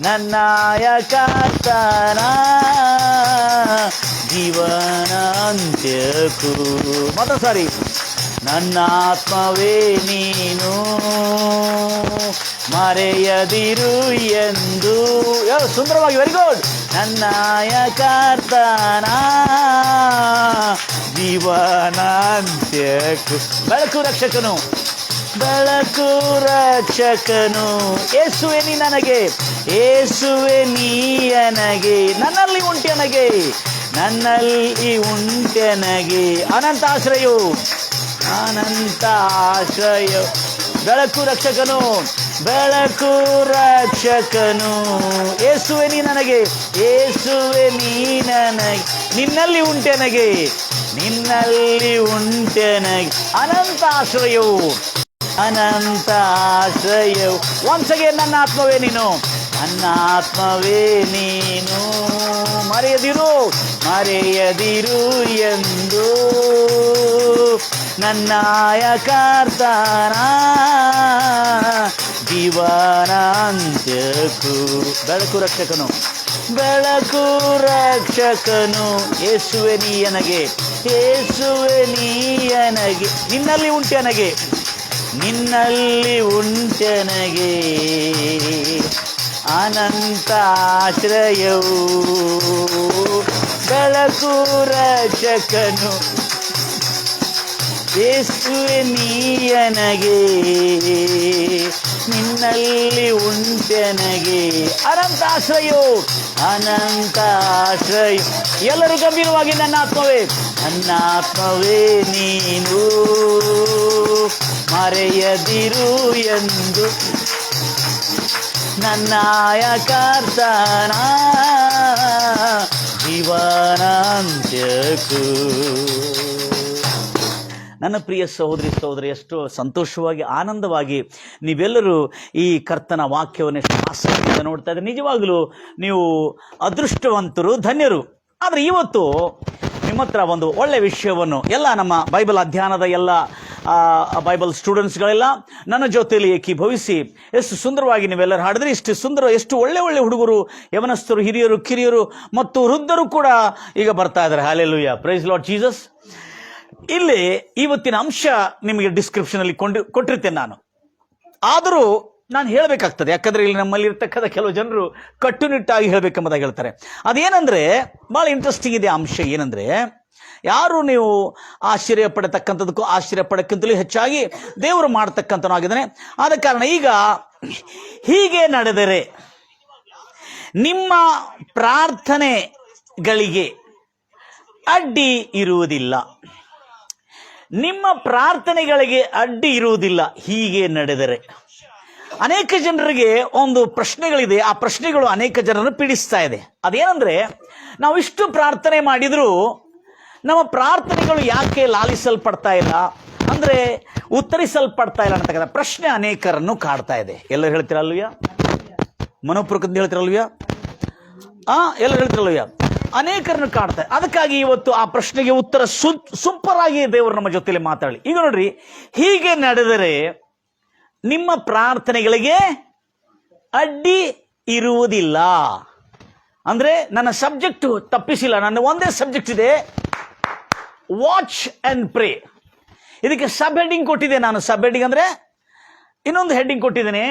ನನ್ನಾಯ ಕರ್ತನ ಜೀವನ ಅಂತ್ಯಕ್ಕೂ ಮತ್ತೊಂದು ಸಾರಿ, ನನ್ನ ಆತ್ಮವೇ ನೀನು ಮರೆಯದಿರು ಎಂದು. ಸುಂದರವಾಗಿ, ವೆರಿ ಗುಡ್. ನನ್ನಾಯ ಕರ್ತನ ಜೀವನಾಂತ್ಯಕ್ಕೂ. ಬೆಳಕು ರಕ್ಷಕನು, ಬೆಳಕು ರಕ್ಷಕನು. ಯೇಸುವೆ ನೀ ನನಗೆ, ಯೇಸುವೆ ನೀ ನನಗೆ, ನನ್ನಲ್ಲಿ ಉಂಟೆನಗೆ, ನನ್ನಲ್ಲಿ ಉಂಟೆನಗೆ ಅನಂತ ಆಶ್ರಯವು, ಅನಂತ ಆಶ್ರಯ. ಬೆಳಕು ರಕ್ಷಕನು, ಬೆಳಕು ರಕ್ಷಕನು. ಯೇಸುವೆ ನೀ ನನಗೆ, ಯೇಸುವೆ ನೀ ನನಗೆ, ನಿನ್ನಲ್ಲಿ ಉಂಟೆನಗೆ, ನಿನ್ನಲ್ಲಿ ಉಂಟೆನಗೆ ಅನಂತ ಆಶ್ರಯವು, ಅನಂತ ಆಶ್ರಯವು. ಒನ್ಸ್ ಅಗೇನ್, ನನ್ನ ಆತ್ಮವೇ ನೀನು, ನನ್ನ ಆತ್ಮವೇ ನೀನು ಮರೆಯದಿರು, ಮರೆಯದಿರು ಎಂದು. ನನ್ನಾಯ ಕರ್ತನ ಜೀವನಾಂತ್ಯಕ್ಕೂ. ಬೆಳಕು ರಕ್ಷಕನು, ಬೆಳಕು ರಕ್ಷಕನು. ಯೇಸುವೆ ನೀ ನನಗೆ, ಯೇಸುವೆ ನೀ ನನಗೆ, ನಿನ್ನಲ್ಲಿ ಉಂಟೆನಗೆ, ನಿನ್ನಲ್ಲಿ ಉಂಟೆನಗೆ ಅನಂತ ಆಶ್ರಯವು. ಬೆಳಕು ರಕ್ಷಕನು, ಯೇಸುವೆ ನೀ ನನಗೆ, ನಿನ್ನಲ್ಲಿ ಉಂಟೆನಗೆ ಅನಂತ ಆಶ್ರಯವು, ಅನಂತ ಆಶ್ರಯ. ಎಲ್ಲರೂ ಗಂಭೀರವಾಗಿ, ನನ್ನ ಆತ್ಮವೇ, ನನ್ನ ಆತ್ಮವೇ ನೀನು ಮರೆಯದಿರು ಎಂದು. ನನ್ನಾಯ ಕರ್ತನ ಜೀವನಾಂತ್ಯಕ್ಕೂ. ನನ್ನ ಪ್ರಿಯ ಸಹೋದರಿ ಸಹೋದರಿ, ಎಷ್ಟು ಸಂತೋಷವಾಗಿ ಆನಂದವಾಗಿ ನೀವೆಲ್ಲರೂ ಈ ಕರ್ತನ ವಾಕ್ಯವನ್ನು ಎಷ್ಟು ಆಸಕ್ತಿಯಿಂದ ನೋಡ್ತಾ ಇದ್ದಾರೆ. ನಿಜವಾಗಲೂ ನೀವು ಅದೃಷ್ಟವಂತರು, ಧನ್ಯರು. ಆದರೆ ಇವತ್ತು ನಿಮ್ಮ ಹತ್ರ ಒಂದು ಒಳ್ಳೆಯ ವಿಷಯವನ್ನು, ಎಲ್ಲ ನಮ್ಮ ಬೈಬಲ್ ಅಧ್ಯಯನದ ಎಲ್ಲ ಬೈಬಲ್ ಸ್ಟೂಡೆಂಟ್ಸ್ಗಳೆಲ್ಲ ನನ್ನ ಜೊತೆಯಲ್ಲಿ ಏಕೀಭವಿಸಿ ಎಷ್ಟು ಸುಂದರವಾಗಿ ನೀವೆಲ್ಲರೂ ಹಾಡಿದ್ರೆ, ಇಷ್ಟು ಸುಂದರ, ಎಷ್ಟು ಒಳ್ಳೆ ಒಳ್ಳೆ ಹುಡುಗರು, ಯವನಸ್ಥರು, ಹಿರಿಯರು, ಕಿರಿಯರು ಮತ್ತು ವೃದ್ಧರು ಕೂಡ ಈಗ ಬರ್ತಾ ಇದ್ದಾರೆ. Hallelujah, praise Lord Jesus. ಇಲ್ಲಿ ಇವತ್ತಿನ ಅಂಶ ನಿಮಗೆ ಡಿಸ್ಕ್ರಿಪ್ಷನ್ ಅಲ್ಲಿ ಕೊಟ್ಟಿರ್ತೇನೆ ನಾನು. ಆದರೂ ನಾನು ಹೇಳಬೇಕಾಗ್ತದೆ, ಯಾಕಂದ್ರೆ ಇಲ್ಲಿ ನಮ್ಮಲ್ಲಿ ಇರ್ತಕ್ಕಂಥ ಕೆಲವು ಜನರು ಕಟ್ಟುನಿಟ್ಟಾಗಿ ಹೇಳಬೇಕೆಂಬುದಾಗಿ ಹೇಳ್ತಾರೆ. ಅದೇನಂದ್ರೆ ಬಹಳ ಇಂಟ್ರೆಸ್ಟಿಂಗ್ ಇದೆ ಅಂಶ. ಏನಂದ್ರೆ, ಯಾರು ನೀವು ಆಶ್ಚರ್ಯ ಪಡತಕ್ಕಂಥದಕ್ಕೂ ಆಶ್ಚರ್ಯ ಪಡಕ್ಕಿಂತಲೂ ಹೆಚ್ಚಾಗಿ ದೇವರು ಮಾಡ್ತಕ್ಕಂಥನು ಆಗಿದ್ದಾನೆ. ಆದ ಕಾರಣ ಈಗ ಹೀಗೆ ನಡೆದರೆ ನಿಮ್ಮ ಪ್ರಾರ್ಥನೆಗಳಿಗೆ ಅಡ್ಡಿ ಇರುವುದಿಲ್ಲ, ನಿಮ್ಮ ಪ್ರಾರ್ಥನೆಗಳಿಗೆ ಅಡ್ಡಿ ಇರುವುದಿಲ್ಲ. ಹೀಗೆ ನಡೆದರೆ ಅನೇಕ ಜನರಿಗೆ ಒಂದು ಪ್ರಶ್ನೆಗಳಿದೆ. ಆ ಪ್ರಶ್ನೆಗಳು ಅನೇಕ ಜನರನ್ನು ಪೀಡಿಸ್ತಾ ಇದೆ. ಅದೇನಂದ್ರೆ, ನಾವು ಇಷ್ಟು ಪ್ರಾರ್ಥನೆ ಮಾಡಿದರೂ ನಮ್ಮ ಪ್ರಾರ್ಥನೆಗಳು ಯಾಕೆ ಲಾಲಿಸಲ್ಪಡ್ತಾ ಇಲ್ಲ, ಅಂದ್ರೆ ಉತ್ತರಿಸಲ್ಪಡ್ತಾ ಇಲ್ಲ ಅಂತಕ್ಕಂಥ ಪ್ರಶ್ನೆ ಅನೇಕರನ್ನು ಕಾಡ್ತಾ ಇದೆ. ಎಲ್ಲರೂ ಹೇಳ್ತಿರಲ್ವಯ್ಯ? ಮನೋಪೂರ್ವಕದಿಂದ ಹೇಳ್ತಿರಲ್ವಯ್ಯ? ಎಲ್ಲರೂ ಹೇಳ್ತಿರಲ್ವಯ್ಯ? ಅನೇಕರನ್ನು ಕಾಡ್ತಾ ಇದೆ. ಅದಕ್ಕಾಗಿ ಇವತ್ತು ಆ ಪ್ರಶ್ನೆಗೆ ಉತ್ತರ ಸೂಪರಾಗಿ ದೇವರು ನಮ್ಮ ಜೊತೆಲಿ ಮಾತಾಡಲಿ. ಈಗ ನೋಡ್ರಿ, ಹೀಗೆ ನಡೆದರೆ ನಿಮ್ಮ ಪ್ರಾರ್ಥನೆಗಳಿಗೆ ಅಡ್ಡಿ ಇರುವುದಿಲ್ಲ. ಅಂದ್ರೆ ನನ್ನ ಸಬ್ಜೆಕ್ಟ್ ತಪ್ಪಿಸಿಲ್ಲ. ನನ್ನ ಒಂದೇ ಸಬ್ಜೆಕ್ಟ್ ಇದೆ, ವಾಚ್ ಅಂಡ್ ಪ್ರೇ. ಇದಕ್ಕೆ ಸಬ್ ಹೆಡ್ಡಿಂಗ್ ಕೊಟ್ಟಿದ್ದೆ ನಾನು. ಸಬ್ ಹೆಡ್ಡಿಂಗ್ ಅಂದ್ರೆ ಇನ್ನೊಂದು ಹೆಡ್ಡಿಂಗ್ ಕೊಟ್ಟಿದ್ದೇನೆ.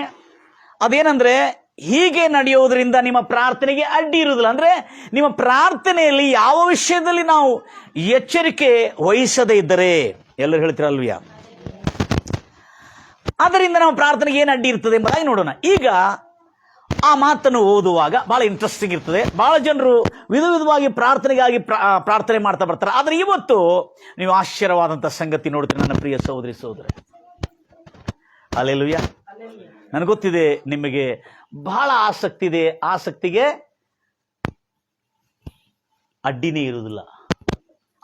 ಅದೇನಂದ್ರೆ, ಹೀಗೆ ನಡೆಯೋದ್ರಿಂದ ನಿಮ್ಮ ಪ್ರಾರ್ಥನೆಗೆ ಅಡ್ಡಿ ಇರುವುದಿಲ್ಲ. ಅಂದ್ರೆ ನಿಮ್ಮ ಪ್ರಾರ್ಥನೆಯಲ್ಲಿ ಯಾವ ವಿಷಯದಲ್ಲಿ ನಾವು ಎಚ್ಚರಿಕೆ ವಹಿಸದೇ ಇದ್ದರೆ, ಎಲ್ಲರೂ ಹೇಳ್ತಿರಲ್ವಿಯಾ, ಅದರಿಂದ ನಮ್ಮ ಪ್ರಾರ್ಥನೆಗೆ ಏನು ಅಡ್ಡಿ ಇರ್ತದೆ ಎಂಬುದಾಗಿ ನೋಡೋಣ. ಈಗ ಆ ಮಾತನ್ನು ಓದುವಾಗ ಬಹಳ ಇಂಟ್ರೆಸ್ಟಿಂಗ್ ಇರ್ತದೆ. ಬಹಳ ಜನರು ವಿಧ ವಿಧವಾಗಿ ಪ್ರಾರ್ಥನೆಗಾಗಿ ಪ್ರಾರ್ಥನೆ ಮಾಡ್ತಾ ಬರ್ತಾರೆ. ಆದರೆ ಇವತ್ತು ನೀವು ಆಶ್ಚರ್ಯವಾದಂಥ ಸಂಗತಿ ನೋಡ್ತೀರಿ ನನ್ನ ಪ್ರಿಯ ಸಹೋದರಿ ಸಹೋದರ. ಹಲ್ಲೆಲೂಯಾ. ನನಗೆ ಗೊತ್ತಿದೆ ನಿಮಗೆ ಬಹಳ ಆಸಕ್ತಿ ಇದೆ. ಆಸಕ್ತಿಗೆ ಅಡ್ಡಿನೇ ಇರುವುದಿಲ್ಲ.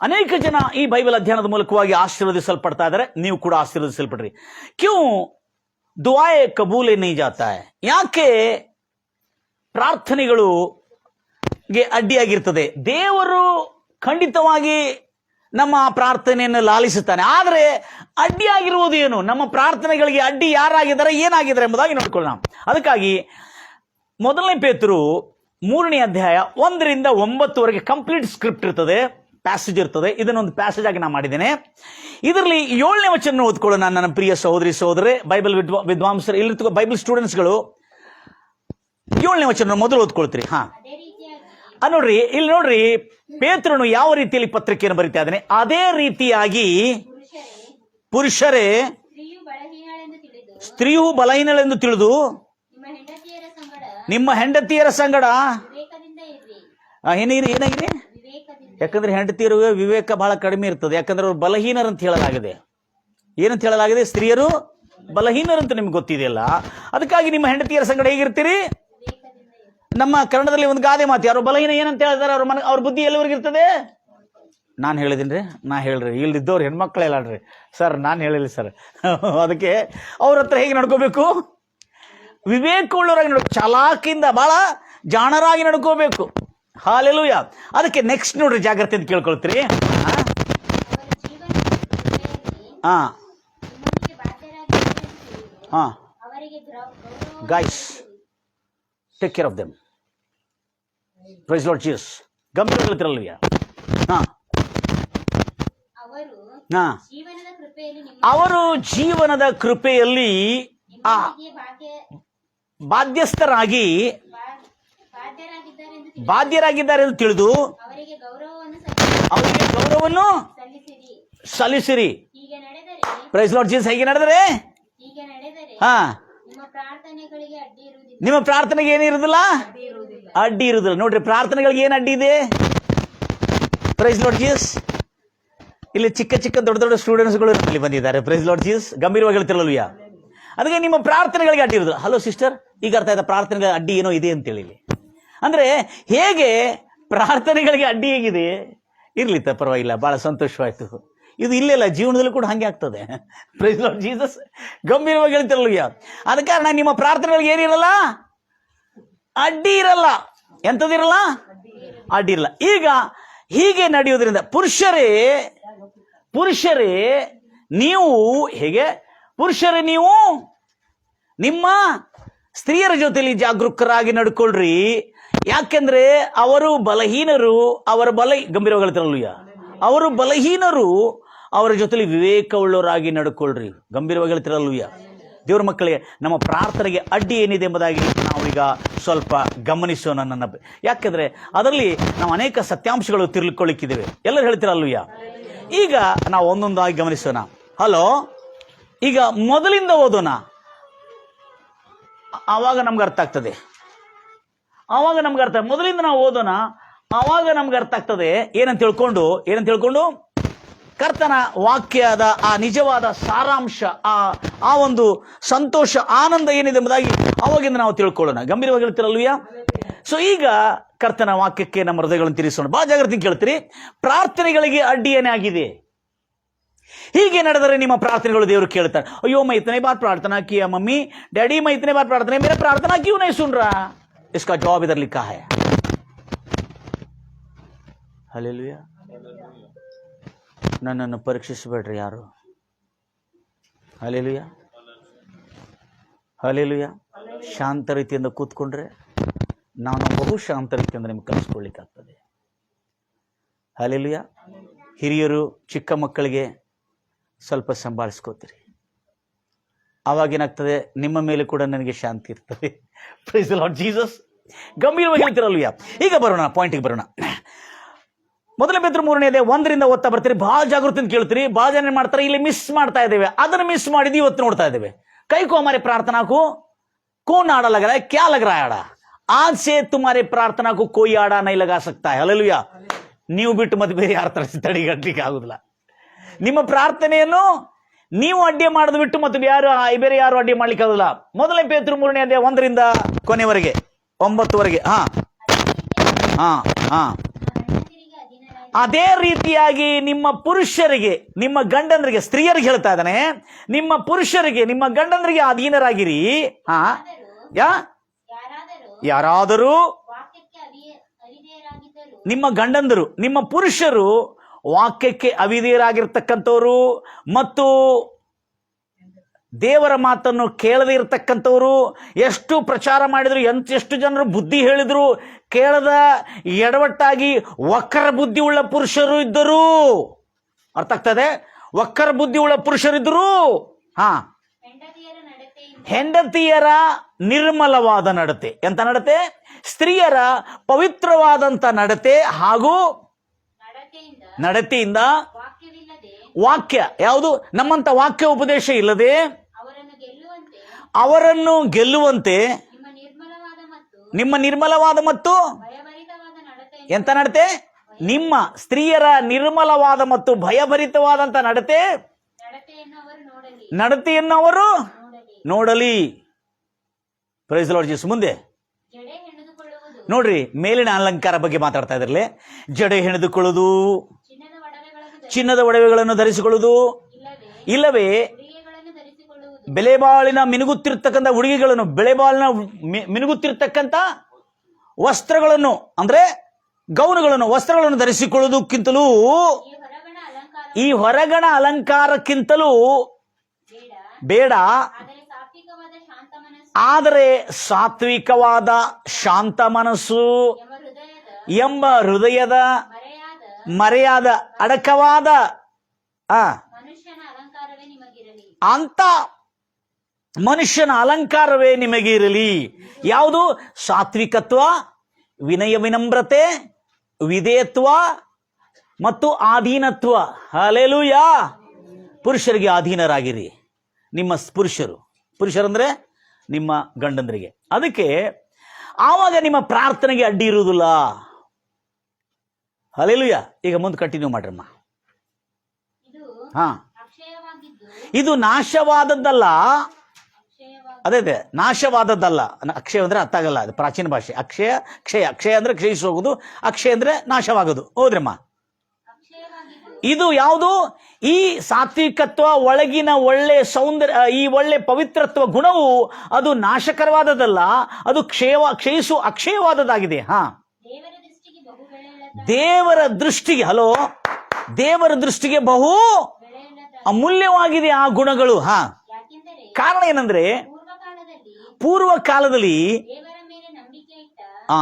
ಅನೇಕ ಜನ ಈ ಬೈಬಲ್ ಅಧ್ಯಯನದ ಮೂಲಕವಾಗಿ ಆಶೀರ್ವದಿಸಲ್ಪಡ್ತಾ ಇದ್ದಾರೆ. ನೀವು ಕೂಡ ಆಶೀರ್ವದಿಸಲ್ಪಡ್ರಿ. ಕ್ಯೂ ದುಆಯೆ ಕಬೂಲೆ ನೀ ಜಾತಾ ಹೈ? ಯಾಕೆ ಪ್ರಾರ್ಥನೆಗಳು ಅಡ್ಡಿಯಾಗಿರ್ತದೆ? ದೇವರು ಖಂಡಿತವಾಗಿ ನಮ್ಮ ಪ್ರಾರ್ಥನೆಯನ್ನು ಲಾಲಿಸುತ್ತಾನೆ. ಆದರೆ ಅಡ್ಡಿಯಾಗಿರುವುದು ಏನು? ನಮ್ಮ ಪ್ರಾರ್ಥನೆಗಳಿಗೆ ಅಡ್ಡಿ ಯಾರಾಗಿದ್ದಾರೆ, ಏನಾಗಿದ್ದಾರೆ ಎಂಬುದಾಗಿ ನೋಡ್ಕೊಳ್ಳೋಣ. ಅದಕ್ಕಾಗಿ ಮೊದಲನೇ ಪೇತರು 3ನೇ ಅಧ್ಯಾಯ 1ರಿಂದ 9ವರೆಗೆ ಕಂಪ್ಲೀಟ್ ಸ್ಕ್ರಿಪ್ಟ್ ಇರ್ತದೆ, ಪ್ಯಾಸೇಜ್ ಇರ್ತದೆ. ಇದನ್ನೊಂದು ಪ್ಯಾಸೇಜ್ ಆಗಿ ನಾನು ಮಾಡಿದ್ದೇನೆ. ಇದರಲ್ಲಿ 7ನೇ ವಚನ ಓದ್ಕೊಳ್ಳೋಣ. ನನ್ನ ಪ್ರಿಯ ಸಹೋದರರೇ, ಬೈಬಲ್ ವಿದ್ವಾಂಸರು, ಇಲ್ಲಿ ಬೈಬಲ್ ಸ್ಟೂಡೆಂಟ್ಸ್ಗಳು 7ನೇ ವಚನ ಮೊದಲು ಓದ್ಕೊಳ್ತೀರಿ. ನೋಡ್ರಿ, ಇಲ್ಲಿ ನೋಡ್ರಿ, ಪೇತ್ರನು ಯಾವ ರೀತಿಯಲ್ಲಿ ಪತ್ರಿಕೆಯನ್ನು ಬರಿತಾ ಇದ್ದಾನೆ. ಅದೇ ರೀತಿಯಾಗಿ ಪುರುಷರೇ, ಸ್ತ್ರೀಯು ಬಲಹೀನಳೆಂದು ತಿಳಿದು ನಿಮ್ಮ ಹೆಂಡತಿಯರ ಸಂಗಡ ಏನಾಗಿದೆ? ಯಾಕಂದ್ರೆ ಹೆಂಡತಿಯರು ವಿವೇಕ ಬಹಳ ಕಡಿಮೆ ಇರ್ತದೆ. ಯಾಕಂದ್ರೆ ಅವರು ಬಲಹೀನರಂತ ಹೇಳಲಾಗಿದೆ. ಏನಂತ ಹೇಳಲಾಗಿದೆ? ಸ್ತ್ರೀಯರು ಬಲಹೀನರಂತ ನಿಮ್ಗೆ ಗೊತ್ತಿದೆಯಲ್ಲ. ಅದಕ್ಕಾಗಿ ನಿಮ್ಮ ಹೆಂಡತಿಯರ ಸಂಗಡ ಹೇಗಿರ್ತೀರಿ? ನಮ್ಮ ಕನ್ನಡದಲ್ಲಿ ಒಂದು ಗಾದೆ ಮಾತು, ಯಾರು ಬಲಹೀನ ಏನಂತ ಹೇಳಿದಾರೆ, ಅವ್ರ ಬುದ್ಧಿ ಎಲ್ಲಿವರೆಗೆ ಇರ್ತದೆ? ನಾನು ಹೇಳಿದ್ದೀನಿ, ನಾ ಹೇಳ್ರಿ, ಇಲ್ದಿದ್ದವ್ರು ಹೆಣ್ಮಕ್ಳೆಲ್ಲ ಅಲ್ರಿ ಸರ್, ನಾನು ಹೇಳಿಲ್ಲ ಸರ್. ಅದಕ್ಕೆ ಅವ್ರ ಹತ್ರ ಹೇಗೆ ನಡ್ಕೋಬೇಕು? ವಿವೇಕವುಳ್ಳವರಾಗಿ ಚಾಲಾಕಿಯಿಂದ ಬಹಳ ಜಾಣರಾಗಿ ನಡ್ಕೋಬೇಕು. ಹಾಲೆಲೂಯಾ. ಅದಕ್ಕೆ ನೆಕ್ಸ್ಟ್ ನೋಡ್ರಿ, ಜಾಗ್ರತೆ ಅಂತ ಕೇಳ್ಕೊಳ್ತೀರಿ. Guys, take care of them. Praise Lord Jesus. ಗಂಭೀರ ಹೇಳ್ತಿರಲ್ವಿಯಾ? ಅವರು ಜೀವನದ ಕೃಪೆಯಲ್ಲಿ ಬಾಧ್ಯಸ್ಥರಾಗಿ ಬಾಧ್ಯರಾಗಿದ್ದಾರೆ ಎಂದು ತಿಳಿದು ಅವರಿಗೆ ಗೌರವವನ್ನು ಸಲ್ಲಿಸಿರಿ. Price Lord Jesus. ಹೇಗೆ ನಡೆದರೆ? ನಿಮ್ಮ ಪ್ರಾರ್ಥನೆಗೆ ಏನಿರುವುದಿಲ್ಲ, ಅಡ್ಡಿ ಇರುವುದಿಲ್ಲ. ನೋಡ್ರಿ, ಪ್ರಾರ್ಥನೆಗಳಿಗೆ ಏನು ಅಡ್ಡಿ ಇದೆ? Praise Lord Jesus. ಇಲ್ಲಿ ಚಿಕ್ಕ ಚಿಕ್ಕ ದೊಡ್ಡ ದೊಡ್ಡ ಸ್ಟೂಡೆಂಟ್ಸ್ಗಳು ಇಲ್ಲಿ ಬಂದಿದ್ದಾರೆ. Praise Lord Jesus. ಗಂಭೀರವಾಗಿ ಹೇಳ್ತಿರಲ್ವಿಯಾ? ಅದಕ್ಕೆ ನಿಮ್ಮ ಪ್ರಾರ್ಥನೆಗಳಿಗೆ ಅಡ್ಡಿ ಇರುವುದಿಲ್ಲ. ಹಲೋ ಸಿಸ್ಟರ್, ಈಗ ಅರ್ಥ ಆಯ್ತಾ ಪ್ರಾರ್ಥನೆಗಳ ಅಡ್ಡಿ ಏನೋ ಇದೆ ಅಂತೇಳಿ? ಅಂದ್ರೆ ಹೇಗೆ ಪ್ರಾರ್ಥನೆಗಳಿಗೆ ಅಡ್ಡಿ ಹೇಗಿದೆ? ಇರ್ಲಿ, ಪರವಾಗಿಲ್ಲ, ಬಹಳ ಸಂತೋಷವಾಯ್ತು. ಇದು ಇಲ್ಲೆಲ್ಲ ಜೀವನದಲ್ಲೂ ಕೂಡ ಹಂಗೆ ಆಗ್ತದೆ. Praise Lord Jesus. ಗಂಭೀರವಾಗಿ ಹೇಳ್ತಿರಲ್ವಿಯಾ? ಆದ ಕಾರಣ ನಿಮ್ಮ ಪ್ರಾರ್ಥನೆಗಳಿಗೆ ಏನಿರಲ್ಲ, ಅಡ್ಡಿ ಇರಲ್ಲ. ಎಂಥದಿರಲ್ಲ? ಅಡ್ಡಿ ಇರಲ್ಲ. ಈಗ ಹೀಗೆ ನಡೆಯೋದ್ರಿಂದ ಪುರುಷರೇ ನೀವು ಹೇಗೆ? ಪುರುಷರೇ ನೀವು ನಿಮ್ಮ ಸ್ತ್ರೀಯರ ಜೊತೆಯಲ್ಲಿ ಜಾಗರೂಕರಾಗಿ ನಡ್ಕೊಳ್ರಿ. ಯಾಕೆಂದ್ರೆ ಅವರು ಬಲಹೀನರು. ಗಂಭೀರವಾಗಿ ಹೇಳ್ತಿರಲ್ವಿಯಾ? ಅವರು ಬಲಹೀನರು. ಅವರ ಜೊತೆಲಿ ವಿವೇಕವುಳ್ಳವರಾಗಿ ನಡ್ಕೊಳ್ರಿ. ಗಂಭೀರವಾಗಿ ಹೇಳ್ತಿರಲ್ವಿಯಾ? ದೇವರ ಮಕ್ಕಳಿಗೆ, ನಮ್ಮ ಪ್ರಾರ್ಥನೆಗೆ ಅಡ್ಡಿ ಏನಿದೆ ಎಂಬುದಾಗಿ ನಾವೀಗ ಸ್ವಲ್ಪ ಗಮನಿಸೋಣ. ಯಾಕೆಂದ್ರೆ ಅದರಲ್ಲಿ ನಾವು ಅನೇಕ ಸತ್ಯಾಂಶಗಳು ತಿಳ್ಕೊಳ್ಳಿಕ್ಕಿದ್ದೇವೆ. ಎಲ್ಲರೂ ಹೇಳ್ತಿರಲ್ವಿಯಾ? ಈಗ ನಾವು ಒಂದೊಂದಾಗಿ ಗಮನಿಸೋಣ. ಹಲೋ, ಈಗ ಮೊದಲಿಂದ ಓದೋಣ, ಆವಾಗ ನಮ್ಗೆ ಅರ್ಥ ಆಗ್ತದೆ. ಮೊದಲಿಂದ ನಾವು ಓದೋಣ, ಆವಾಗ ನಮ್ಗೆ ಅರ್ಥ ಆಗ್ತದೆ. ಏನಂತ ತಿಳ್ಕೊಂಡು ಕರ್ತನ ವಾಕ್ಯದ ಆ ನಿಜವಾದ ಸಾರಾಂಶ, ಆ ಒಂದು ಸಂತೋಷ, ಆನಂದ ಏನಿದೆ ಎಂಬುದಾಗಿ ಅವಾಗಿಂದ ನಾವು ತಿಳ್ಕೊಳ್ಳೋಣ. ಗಂಭೀರವಾಗಿ ಹೇಳ್ತಿರಲ್ವಿಯಾ? ಸೊ ಈಗ ಕರ್ತನ ವಾಕ್ಯಕ್ಕೆ ನಮ್ಮ ಹೃದಯಗಳನ್ನು ತಿರುಗಿಸೋಣ. ಬಹಳ ಜಾಗ್ರತೆ ಕೇಳ್ತೀರಿ. ಪ್ರಾರ್ಥನೆಗಳಿಗೆ ಅಡ್ಡಿ ಏನೇ ಆಗಿದೆ? ಹೀಗೆ ನಡೆದರೆ ನಿಮ್ಮ ಪ್ರಾರ್ಥನೆಗಳು ದೇವರು ಕೇಳ್ತಾರೆ. ಅಯ್ಯೋ, मैं इतने बार प्रार्थना किया मम्मी डैडी, मैं इतने बार प्रार्थना, मेरा प्रार्थना क्यों नहीं सुन रहा? इसका जवाब इधर लिखा है. हालेलुया. ನನ್ನನ್ನು ಪರೀಕ್ಷಿಸಬೇಡ್ರಿ ಯಾರು. Hallelujah, hallelujah. ಶಾಂತ ರೀತಿಯಿಂದ ಕೂತ್ಕೊಂಡ್ರೆ ನಾನು ಬಹು ಶಾಂತ ರೀತಿಯಿಂದ ನಿಮ್ಗೆ ಕಲಿಸ್ಕೊಳ್ಳಿಕ್ಕಾಗ್ತದೆ. ಹಾಲೆಲುಯಾ. ಹಿರಿಯರು ಚಿಕ್ಕ ಮಕ್ಕಳಿಗೆ ಸ್ವಲ್ಪ ಸಂಭಾಳಿಸ್ಕೋತೀರಿ, ಆವಾಗೇನಾಗ್ತದೆ? ನಿಮ್ಮ ಮೇಲೆ ಕೂಡ ನನಗೆ ಶಾಂತಿ ಇರ್ತದೆ. Praise the Lord Jesus. ಗಂಭೀರವಾಗಿ ಹೇಳ್ತಿರಲ್ವಿಯಾ? ಈಗ ಬರೋಣ, ಪಾಯಿಂಟಿಗೆ ಬರೋಣ. ಮೊದಲನೇ ಪೇತ್ರ 3ನೇ ಅಧ್ಯಾಯ 1ರಿಂದ ಓದ್ತಾ ಬರ್ತೀರಿ. ಬಹಳ ಜಾಗೃತಿಯಿಂದ ಕೇಳ್ತೀರಿ. ಬಹಳ ಜನ ಏನ್ ಮಾಡ್ತಾರೆ, ಇಲ್ಲಿ ಮಿಸ್ ಮಾಡ್ತಾ ಇದ್ದೇವೆ. ಅದನ್ನು ಮಿಸ್ ಮಾಡಿದ್ವಿ, ಇವತ್ತು ನೋಡ್ತಾ ಇದ್ದೇವೆ. ಕೈ को हमारे प्रार्थना को कौन आड़ा लग रहा है? क्या लग रहा है आड़ा? आज से तुम्हारे प्रार्थना को कोई आड़ा नहीं लगा सकता है. हालेलುಯಾ. ನೀವು ಬಿಟ್ಟು ಮತ್ತೆ ಬೇರೆ ಯಾರ ತಡೆಗಟ್ಟಲಿಕ್ಕೆ ಆಗುದಿಲ್ಲ. ನಿಮ್ಮ ಪ್ರಾರ್ಥನೆಯನ್ನು ನೀವು ಅಡ್ಡಿ ಮಾಡೋದು ಬಿಟ್ಟು ಮತ್ತೆ ಬೇರೆ ಯಾರು ಅಡ್ಡಿ ಮಾಡ್ಲಿಕ್ಕೆ ಆಗುದಿಲ್ಲ. ಮೊದಲನೇ ಪೇತ್ರ 3ನೇ ಅಧ್ಯಾಯ 1ರಿಂದ ಕೊನೆವರೆಗೆ 9ವರೆಗೆ. ಅದೇ ರೀತಿಯಾಗಿ ನಿಮ್ಮ ಪುರುಷರಿಗೆ, ನಿಮ್ಮ ಗಂಡಂದ್ರಿಗೆ, ಸ್ತ್ರೀಯರಿಗೆ ಹೇಳ್ತಾ ಇದ್ದಾನೆ, ನಿಮ್ಮ ಪುರುಷರಿಗೆ, ನಿಮ್ಮ ಗಂಡಂದ್ರಿಗೆ ಅಧೀನರಾಗಿರಿ. ಯಾರಾದರೂ ನಿಮ್ಮ ಗಂಡಂದರು, ನಿಮ್ಮ ಪುರುಷರು ವಾಕ್ಯಕ್ಕೆ ಅವಿಧೇಯರಾಗಿರ್ತಕ್ಕಂಥವ್ರು ಮತ್ತು ದೇವರ ಮಾತನ್ನು ಕೇಳದೇ ಇರತಕ್ಕಂಥವರು, ಎಷ್ಟು ಪ್ರಚಾರ ಮಾಡಿದ್ರು, ಎಷ್ಟು ಜನರು ಬುದ್ಧಿ ಹೇಳಿದ್ರು, ಕೇಳದ ಎಡವಟ್ಟಾಗಿ ವಕ್ರ ಬುದ್ಧಿ ಉಳ್ಳ ಪುರುಷರು ಇದ್ದರು. ಅರ್ಥ ಆಗ್ತದೆ? ವಕ್ರ ಬುದ್ಧಿ ಉಳ್ಳ ಪುರುಷರಿದ್ದರು. ಹೆಂಡತಿಯರ ನಿರ್ಮಲವಾದ ನಡತೆ, ಎಂತ ನಡತೆ? ಸ್ತ್ರೀಯರ ಪವಿತ್ರವಾದಂತ ನಡತೆ ಹಾಗೂ ನಡತೆಯಿಂದ ವಾಕ್ಯ ಯಾವುದು? ನಮ್ಮಂತ ವಾಕ್ಯ ಉಪದೇಶ ಇಲ್ಲದೆ ಅವರನ್ನು ಗೆಲ್ಲುವಂತೆ ನಿಮ್ಮ ನಿರ್ಮಲವಾದ ಮತ್ತು ಎಂತ ನಡತೆ? ನಿಮ್ಮ ಸ್ತ್ರೀಯರ ನಿರ್ಮಲವಾದ ಮತ್ತು ಭಯಭರಿತವಾದಂತ ನಡತೆಯನ್ನು ಅವರು ನೋಡಲಿ. Praise Lord Jesus. ಮುಂದೆ ನೋಡ್ರಿ, ಮೇಲಿನ ಅಲಂಕಾರ ಬಗ್ಗೆ ಮಾತಾಡ್ತಾ ಇದ್ರಲ್ಲಿ, ಜಡೆ ಹೆಣೆದುಕೊಳ್ಳುವುದು, ಚಿನ್ನದ ಒಡವೆಗಳನ್ನು ಧರಿಸಿಕೊಳ್ಳುವುದು, ಇಲ್ಲವೇ ಬೆಲೆಬಾಳಿನ ಮಿನುಗುತ್ತಿರ್ತಕ್ಕಂಥ ಉಡುಗೆಗಳನ್ನು, ಬೆಲೆಬಾಳಿನ ಮಿನುಗುತ್ತಿರ್ತಕ್ಕಂಥ ವಸ್ತ್ರಗಳನ್ನು, ಅಂದ್ರೆ ಗೌನುಗಳನ್ನು, ವಸ್ತ್ರಗಳನ್ನು ಧರಿಸಿಕೊಳ್ಳುವುದಕ್ಕಿಂತಲೂ, ಈ ಹೊರಗಣ ಅಲಂಕಾರಕ್ಕಿಂತಲೂ ಬೇಡ, ಆದರೆ ಸಾತ್ವಿಕವಾದ ಶಾಂತ ಮನಸ್ಸು ಎಂಬ ಹೃದಯದ ಮರೆಯಾದ ಅಡಕವಾದ ಅಂತ ಮನುಷ್ಯನ ಅಲಂಕಾರವೇ ನಿಮಗೆ ಇರಲಿ. ಯಾವುದು? ಸಾತ್ವಿಕತ್ವ, ವಿನಯ ವಿನಮ್ರತೆ, ವಿಧೇಯತ್ವ ಮತ್ತು ಆಧೀನತ್ವ. ಹಲ್ಲೆಲೂಯಾ. ಪುರುಷರಿಗೆ ಅಧೀನರಾಗಿರಿ. ನಿಮ್ಮ ಪುರುಷರಂದ್ರೆ ನಿಮ್ಮ ಗಂಡಂದರಿಗೆ. ಅದಕ್ಕೆ ಆವಾಗ ನಿಮ್ಮ ಪ್ರಾರ್ಥನೆಗೆ ಅಡ್ಡಿ ಇರುವುದಿಲ್ಲ. ಹಲ್ಲೆಲೂಯಾ. ಈಗ ಮುಂದೆ ಕಂಟಿನ್ಯೂ ಮಾಡ್ರಮ್ಮ. ಇದು ನಾಶವಾದದ್ದಲ್ಲ. ಅದೇ ನಾಶವಾದದ್ದಲ್ಲ. ಅಕ್ಷಯ ಅಂದ್ರೆ ಅರ್ಥ ಆಗಲ್ಲ, ಅದು ಪ್ರಾಚೀನ ಭಾಷೆ. ಕ್ಷಯ ಅಂದ್ರೆ ಕ್ಷಯಿಸಿ ಹೋಗುದು, ಅಕ್ಷಯ ಅಂದ್ರೆ ನಾಶವಾಗುದು. ಹೌದ್ರಮ್ಮ. ಇದು ಯಾವುದು? ಈ ಸಾತ್ವಿಕತ್ವ, ಒಳಗಿನ ಒಳ್ಳೆ ಸೌಂದರ್ಯ, ಈ ಒಳ್ಳೆ ಪವಿತ್ರತ್ವ ಗುಣವು ಅದು ನಾಶಕರವಾದದಲ್ಲ, ಅದು ಕ್ಷಯಿಸು ಅಕ್ಷಯವಾದದ್ದಾಗಿದೆ. ದೇವರ ದೃಷ್ಟಿಗೆ ಬಹು ಅಮೂಲ್ಯವಾಗಿದೆ ಆ ಗುಣಗಳು. ಕಾರಣ ಏನಂದ್ರೆ, ಪೂರ್ವ ಕಾಲದಲ್ಲಿ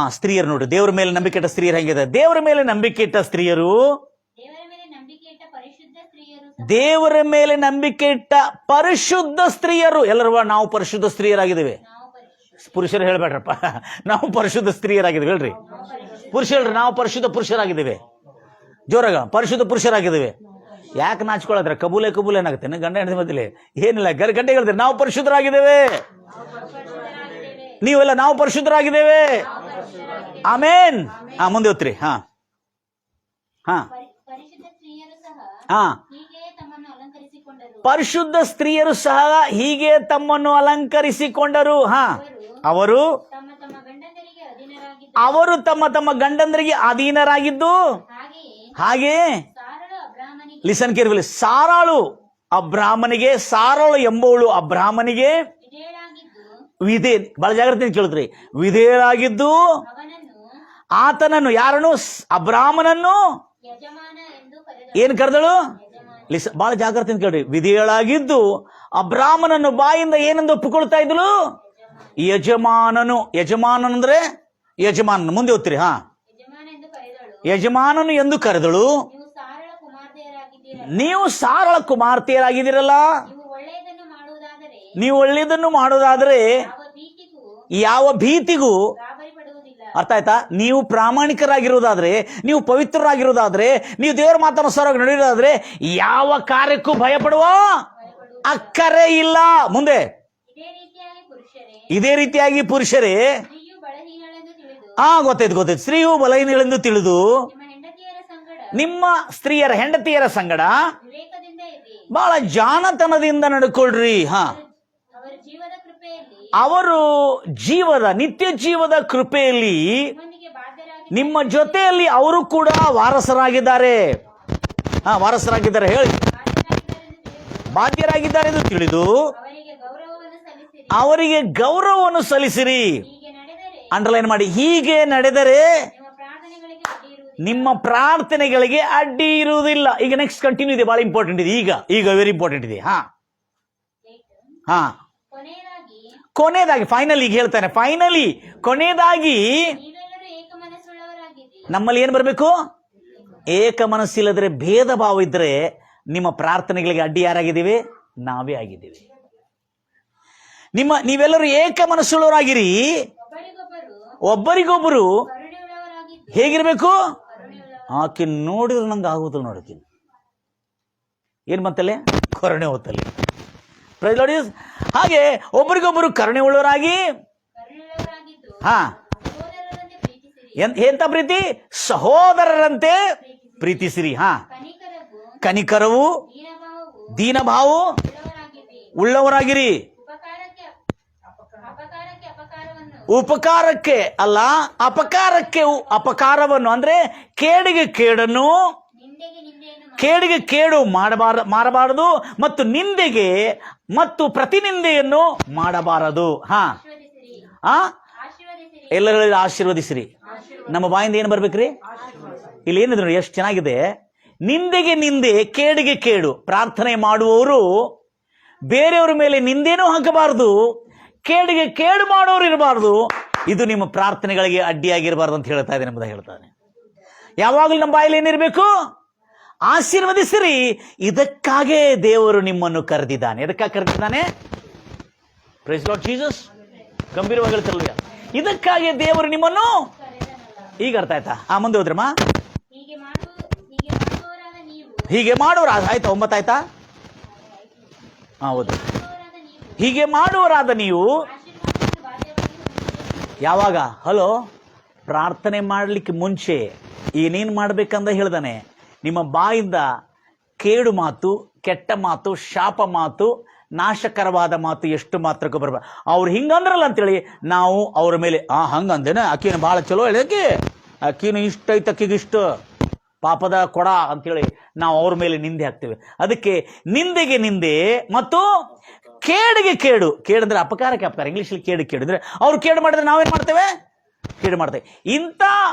ಸ್ತ್ರೀಯರು ನೋಡ್ರಿ, ದೇವರ ಮೇಲೆ ನಂಬಿಕೆ ಇಟ್ಟ ಸ್ತ್ರೀಯರು ಹೆಂಗಿದೆ? ದೇವರ ಮೇಲೆ ನಂಬಿಕೆ ಇಟ್ಟ ಸ್ತ್ರೀಯರು, ದೇವರ ಮೇಲೆ ನಂಬಿಕೆ ಇಟ್ಟ ಪರಿಶುದ್ಧ ಸ್ತ್ರೀಯರು. ಎಲ್ಲರೂ ನಾವು ಪರಿಶುದ್ಧ ಸ್ತ್ರೀಯರಾಗಿದ್ದೇವೆ. ಪುರುಷರು ಹೇಳ್ಬೇಡ್ರಪ್ಪ, ನಾವು ಪರಿಶುದ್ಧ ಸ್ತ್ರೀಯರಾಗಿದ್ದೇವೆ. ಹೇಳ್ರಿ ಪುರುಷರು, ಹೇಳ್ರಿ ನಾವು ಪರಿಶುದ್ಧ ಪುರುಷರಾಗಿದ್ದೇವೆ. ಜೋರಾಗ ಪರಿಶುದ್ಧ ಪುರುಷರಾಗಿದ್ದೇವೆ. ಯಾಕೆ ನಾಚ್ಕೊಳ್ಳೋದ್ರೆ? ಕಬೂಲೆ ಏನಾಗುತ್ತೆ ಗಂಡ ಹೆಂಡತಿ ಮಧ್ಯೆ? ಏನಿಲ್ಲ, ಗಂಟೆ ಹೇಳ್ತೀರಿ ನಾವು ಪರಿಶುದ್ಧರಾಗಿದ್ದೇವೆ. ನೀವೆಲ್ಲ ನಾವು ಪರಿಶುದ್ಧರಾಗಿದ್ದೇವೆ. ಆಮೇನ್. ಮುಂದೆ ಓದ್ರಿ. ಪರಿಶುದ್ಧ ಸ್ತ್ರೀಯರು ಸಹ ಹೀಗೆ ತಮ್ಮನ್ನು ಅಲಂಕರಿಸಿಕೊಂಡರು. ಅವರು ತಮ್ಮ ತಮ್ಮ ಗಂಡಂದರಿಗೆ ಅಧೀನರಾಗಿದ್ದು, ಹಾಗೆ ಲಿಸನ್ ಕೇರ್ಫುಲಿ, ಸಾರಾಳು ಅಬ್ರಾಹ್ಮನಿಗೆ, ಸಾರಾಳು ಎಂಬವಳು ಅಬ್ರಾಹ್ಮನಿಗೆ ಬಹಳ ಜಾಗ್ರತೆ ಕೇಳಿದ್ರಿ, ವಿಧೇಯರಾಗಿದ್ದು ಆತನನ್ನು, ಯಾರನ್ನು? ಅಬ್ರಾಹ್ಮನನ್ನು ಏನ್ ಕರೆದಳು? ಬಹಳ ಜಾಗ್ರತೆ ಕೇಳ್ರಿ. ವಿಧೇಯಳಾಗಿದ್ದು ಅಬ್ರಾಹ್ಮನನ್ನು ಬಾಯಿಂದ ಏನೆಂದು ಒಪ್ಪಿಕೊಳ್ತಾ ಇದ್ಳು? ಯಜಮಾನನು. ಯಜಮಾನಂದ್ರೆ ಯಜಮಾನನು. ಮುಂದೆ ಓದ್ತೀರಿ. ಯಜಮಾನನು ಎಂದು ಕರೆದಳು. ನೀವು ಸಾರಳ ಕುಮಾರ್ತೆಯರಾಗಿದ್ದೀರಲ್ಲ, ನೀವು ಒಳ್ಳೆಯದನ್ನು ಮಾಡುವುದಾದರೆ ಯಾವ ಭೀತಿಗೂ, ಅರ್ಥ ಆಯ್ತಾ? ನೀವು ಪ್ರಾಮಾಣಿಕರಾಗಿರುವುದಾದ್ರೆ, ನೀವು ಪವಿತ್ರರಾಗಿರುವುದಾದ್ರೆ, ನೀವು ದೇವರ ಮಾತನುಸಾರವಾಗಿ ನಡೆಯುವುದಾದ್ರೆ ಯಾವ ಕಾರ್ಯಕ್ಕೂ ಭಯಪಡುವ ಅಕ್ಕರೆ ಇಲ್ಲ. ಮುಂದೆ ಇದೇ ರೀತಿಯಾಗಿ ಪುರುಷರೇ, ಗೊತ್ತಾಯ್ತು. ಸ್ತ್ರೀಯು ಬಲಹೀನಳೆಂದು ತಿಳಿದು ನಿಮ್ಮ ಸ್ತ್ರೀಯರ ಹೆಂಡತಿಯರ ಸಂಗಡ ಬಹಳ ಜಾಣತನದಿಂದ ನಡ್ಕೊಳ್ರಿ. ಅವರು ನಿತ್ಯ ಜೀವದ ಕೃಪೆಯಲ್ಲಿ ನಿಮ್ಮ ಜೊತೆಯಲ್ಲಿ ಅವರು ಕೂಡ ವಾರಸರಾಗಿದ್ದಾರೆ. ಹೇಳಿ, ಬಾಧ್ಯರಾಗಿದ್ದಾರೆ ಎಂದು ತಿಳಿದು ಅವರಿಗೆ ಗೌರವವನ್ನು ಸಲ್ಲಿಸಿರಿ. ಅಂಡರ್ಲೈನ್ ಮಾಡಿ. ಹೀಗೆ ನಡೆದರೆ ನಿಮ್ಮ ಪ್ರಾರ್ಥನೆಗಳಿಗೆ ಅಡ್ಡಿ ಇರುವುದಿಲ್ಲ. ಈಗ ನೆಕ್ಸ್ಟ್ ಕಂಟಿನ್ಯೂ ಇದೆ, ಬಹಳ ಇಂಪಾರ್ಟೆಂಟ್ ಇದೆ. ಈಗ ವೆರಿ ಇಂಪಾರ್ಟೆಂಟ್ ಇದೆ. ಹಾ, ಕೊನೆಯದಾಗಿ ಫೈನಲಿ ಈಗ ಹೇಳ್ತಾನೆ, ಫೈನಲಿ ಕೊನೆಯದಾಗಿ ನಮ್ಮಲ್ಲಿ ಏನ್ ಬರಬೇಕು? ಏಕ ಮನಸ್ಸಿಲ್ಲದ್ರೆ, ಭೇದ ಭಾವ ಇದ್ರೆ ನಿಮ್ಮ ಪ್ರಾರ್ಥನೆಗಳಿಗೆ ಅಡ್ಡಿ ಯಾರಾಗಿದ್ದೀವಿ? ನಾವೇ ಆಗಿದ್ದೀವಿ. ನೀವೆಲ್ಲರೂ ಏಕ ಮನಸ್ಸುಳ್ಳವರಾಗಿರಿ, ಒಬ್ಬರಿಗೊಬ್ಬರು ಹೇಗಿರ್ಬೇಕು? ಆಕೆ ನೋಡಿದ್ರೆ ನಂಗೆ ಆಗುದಿಲ್ಲ ನೋಡಕ್ಕೆ, ಏನ್ ಬಂತಲ್ಲೇ? ಕರುಣೆ ಹೊತ್ತಲ್ಲಿ. ಹಾಗೆ ಒಬ್ಬರಿಗೊಬ್ಬರು ಕರುಣೆ ಉಳ್ಳವರಾಗಿ, ಹಾ, ಎಂತ ಪ್ರೀತಿ? ಸಹೋದರರಂತೆ ಪ್ರೀತಿಸಿರಿ. ಹಾ, ಕನಿಕರವು ದೀನಭಾವು ಉಳ್ಳವರಾಗಿರಿ. ಉಪಕಾರಕ್ಕೆ ಅಲ್ಲ, ಅಪಕಾರವನ್ನು ಅಂದ್ರೆ ಕೇಡಿಗೆ ಕೇಡನ್ನು, ಕೇಡಿಗೆ ಕೇಡು ಮಾಡಬಾರದು, ಮತ್ತು ನಿಂದೆಗೆ ಮತ್ತು ಪ್ರತಿನಿಂದೆಯನ್ನು ಮಾಡಬಾರದು. ಹಾ, ಎಲ್ಲರೂ ಆಶೀರ್ವದಿಸಿರಿ. ನಮ್ಮ ಬಾಯಿಂದ ಏನು ಬರ್ಬೇಕ್ರಿ? ಇಲ್ಲಿ ಏನಿದ್ರು ಎಷ್ಟು ಚೆನ್ನಾಗಿದೆ. ನಿಂದೆಗೆ ನಿಂದೆ, ಕೇಡಿಗೆ ಕೇಡು. ಪ್ರಾರ್ಥನೆ ಮಾಡುವವರು ಬೇರೆಯವರ ಮೇಲೆ ನಿಂದೇನೂ ಹಾಕಬಾರದು, ಕೇಡಿಗೆ ಕೇಡು ಮಾಡೋರು ಇರಬಾರ್ದು. ಇದು ನಿಮ್ಮ ಪ್ರಾರ್ಥನೆಗಳಿಗೆ ಅಡ್ಡಿಯಾಗಿರಬಾರ್ದು ಅಂತ ಹೇಳ್ತಾ ಇದೆ ಎಂಬುದಾಗಿ ಹೇಳ್ತಾನೆ. ಯಾವಾಗಲೂ ನಮ್ಮ ಬಾಯಲ್ಲಿ ಏನಿರಬೇಕು? ಆಶೀರ್ವದಿಸಿರಿ. ಇದಕ್ಕಾಗೇ ದೇವರು ನಿಮ್ಮನ್ನು ಕರೆದಿದ್ದಾನೆ. ಎದಕ್ಕಾಗಿ ಕರೆದಿದ್ದಾನೆ? Praise Lord Jesus. ಗಂಭೀರವಾಗಿ ಹೇಳ್ತಾರಲ್ಲ, ಇದಕ್ಕಾಗಿ ದೇವರು ನಿಮ್ಮನ್ನು. ಈಗ ಅರ್ಥ ಆಯ್ತಾ? ಮುಂದೆ ಹೋದ್ರಮ್ಮ. ಹೀಗೆ ಮಾಡೋರ ಆಯ್ತಾ? 9 ಆಯ್ತಾ? ಹೌದು. ಹೀಗೆ ಮಾಡುವರಾದ ನೀವು ಯಾವಾಗ? ಹಲೋ, ಪ್ರಾರ್ಥನೆ ಮಾಡಲಿಕ್ಕೆ ಮುಂಚೆ ಏನೇನು ಮಾಡ್ಬೇಕಂದ ಹೇಳ್ದಾನೆ. ನಿಮ್ಮ ಬಾಯಿಂದ ಕೇಡು ಮಾತು, ಕೆಟ್ಟ ಮಾತು, ಶಾಪ ಮಾತು, ನಾಶಕರವಾದ ಮಾತು ಎಷ್ಟು ಮಾತ್ರಕ್ಕೂ ಬರ್ಬಾರ್ದು. ಅವ್ರು ಹಿಂಗಂದ್ರಲ್ಲ ಅಂತೇಳಿ ನಾವು ಅವ್ರ ಮೇಲೆ ಹಂಗಂದೇನ, ಆಕಿನ ಭಾಳ ಚಲೋ ಹೇಳಕ್ಕೆ, ಆಕಿನ ಇಷ್ಟ ಐತೆ, ಆಕಿಗಿಷ್ಟು ಪಾಪದ ಕೊಡ ಅಂತೇಳಿ ನಾವು ಅವ್ರ ಮೇಲೆ ನಿಂದೆ ಹಾಕ್ತೇವೆ. ಅದಕ್ಕೆ ನಿಂದೆಗೆ ನಿಂದೆ ಮತ್ತು ಕೇಡಿಗೆ ಕೇಡು. ಕೇಡಂದ್ರೆ ಅಪಕಾರಕ್ಕೆ ಅಪಕಾರ. ಇಂಗ್ಲೀಷಲ್ಲಿ ಕೇಡು ಅಂದ್ರೆ ಅವ್ರು ಕೇಡು ಮಾಡಿದ್ರೆ ನಾವೇನ್ ಮಾಡ್ತೇವೆ? ಕೇಡು ಮಾಡ್ತೇವೆ. ಇಂಥ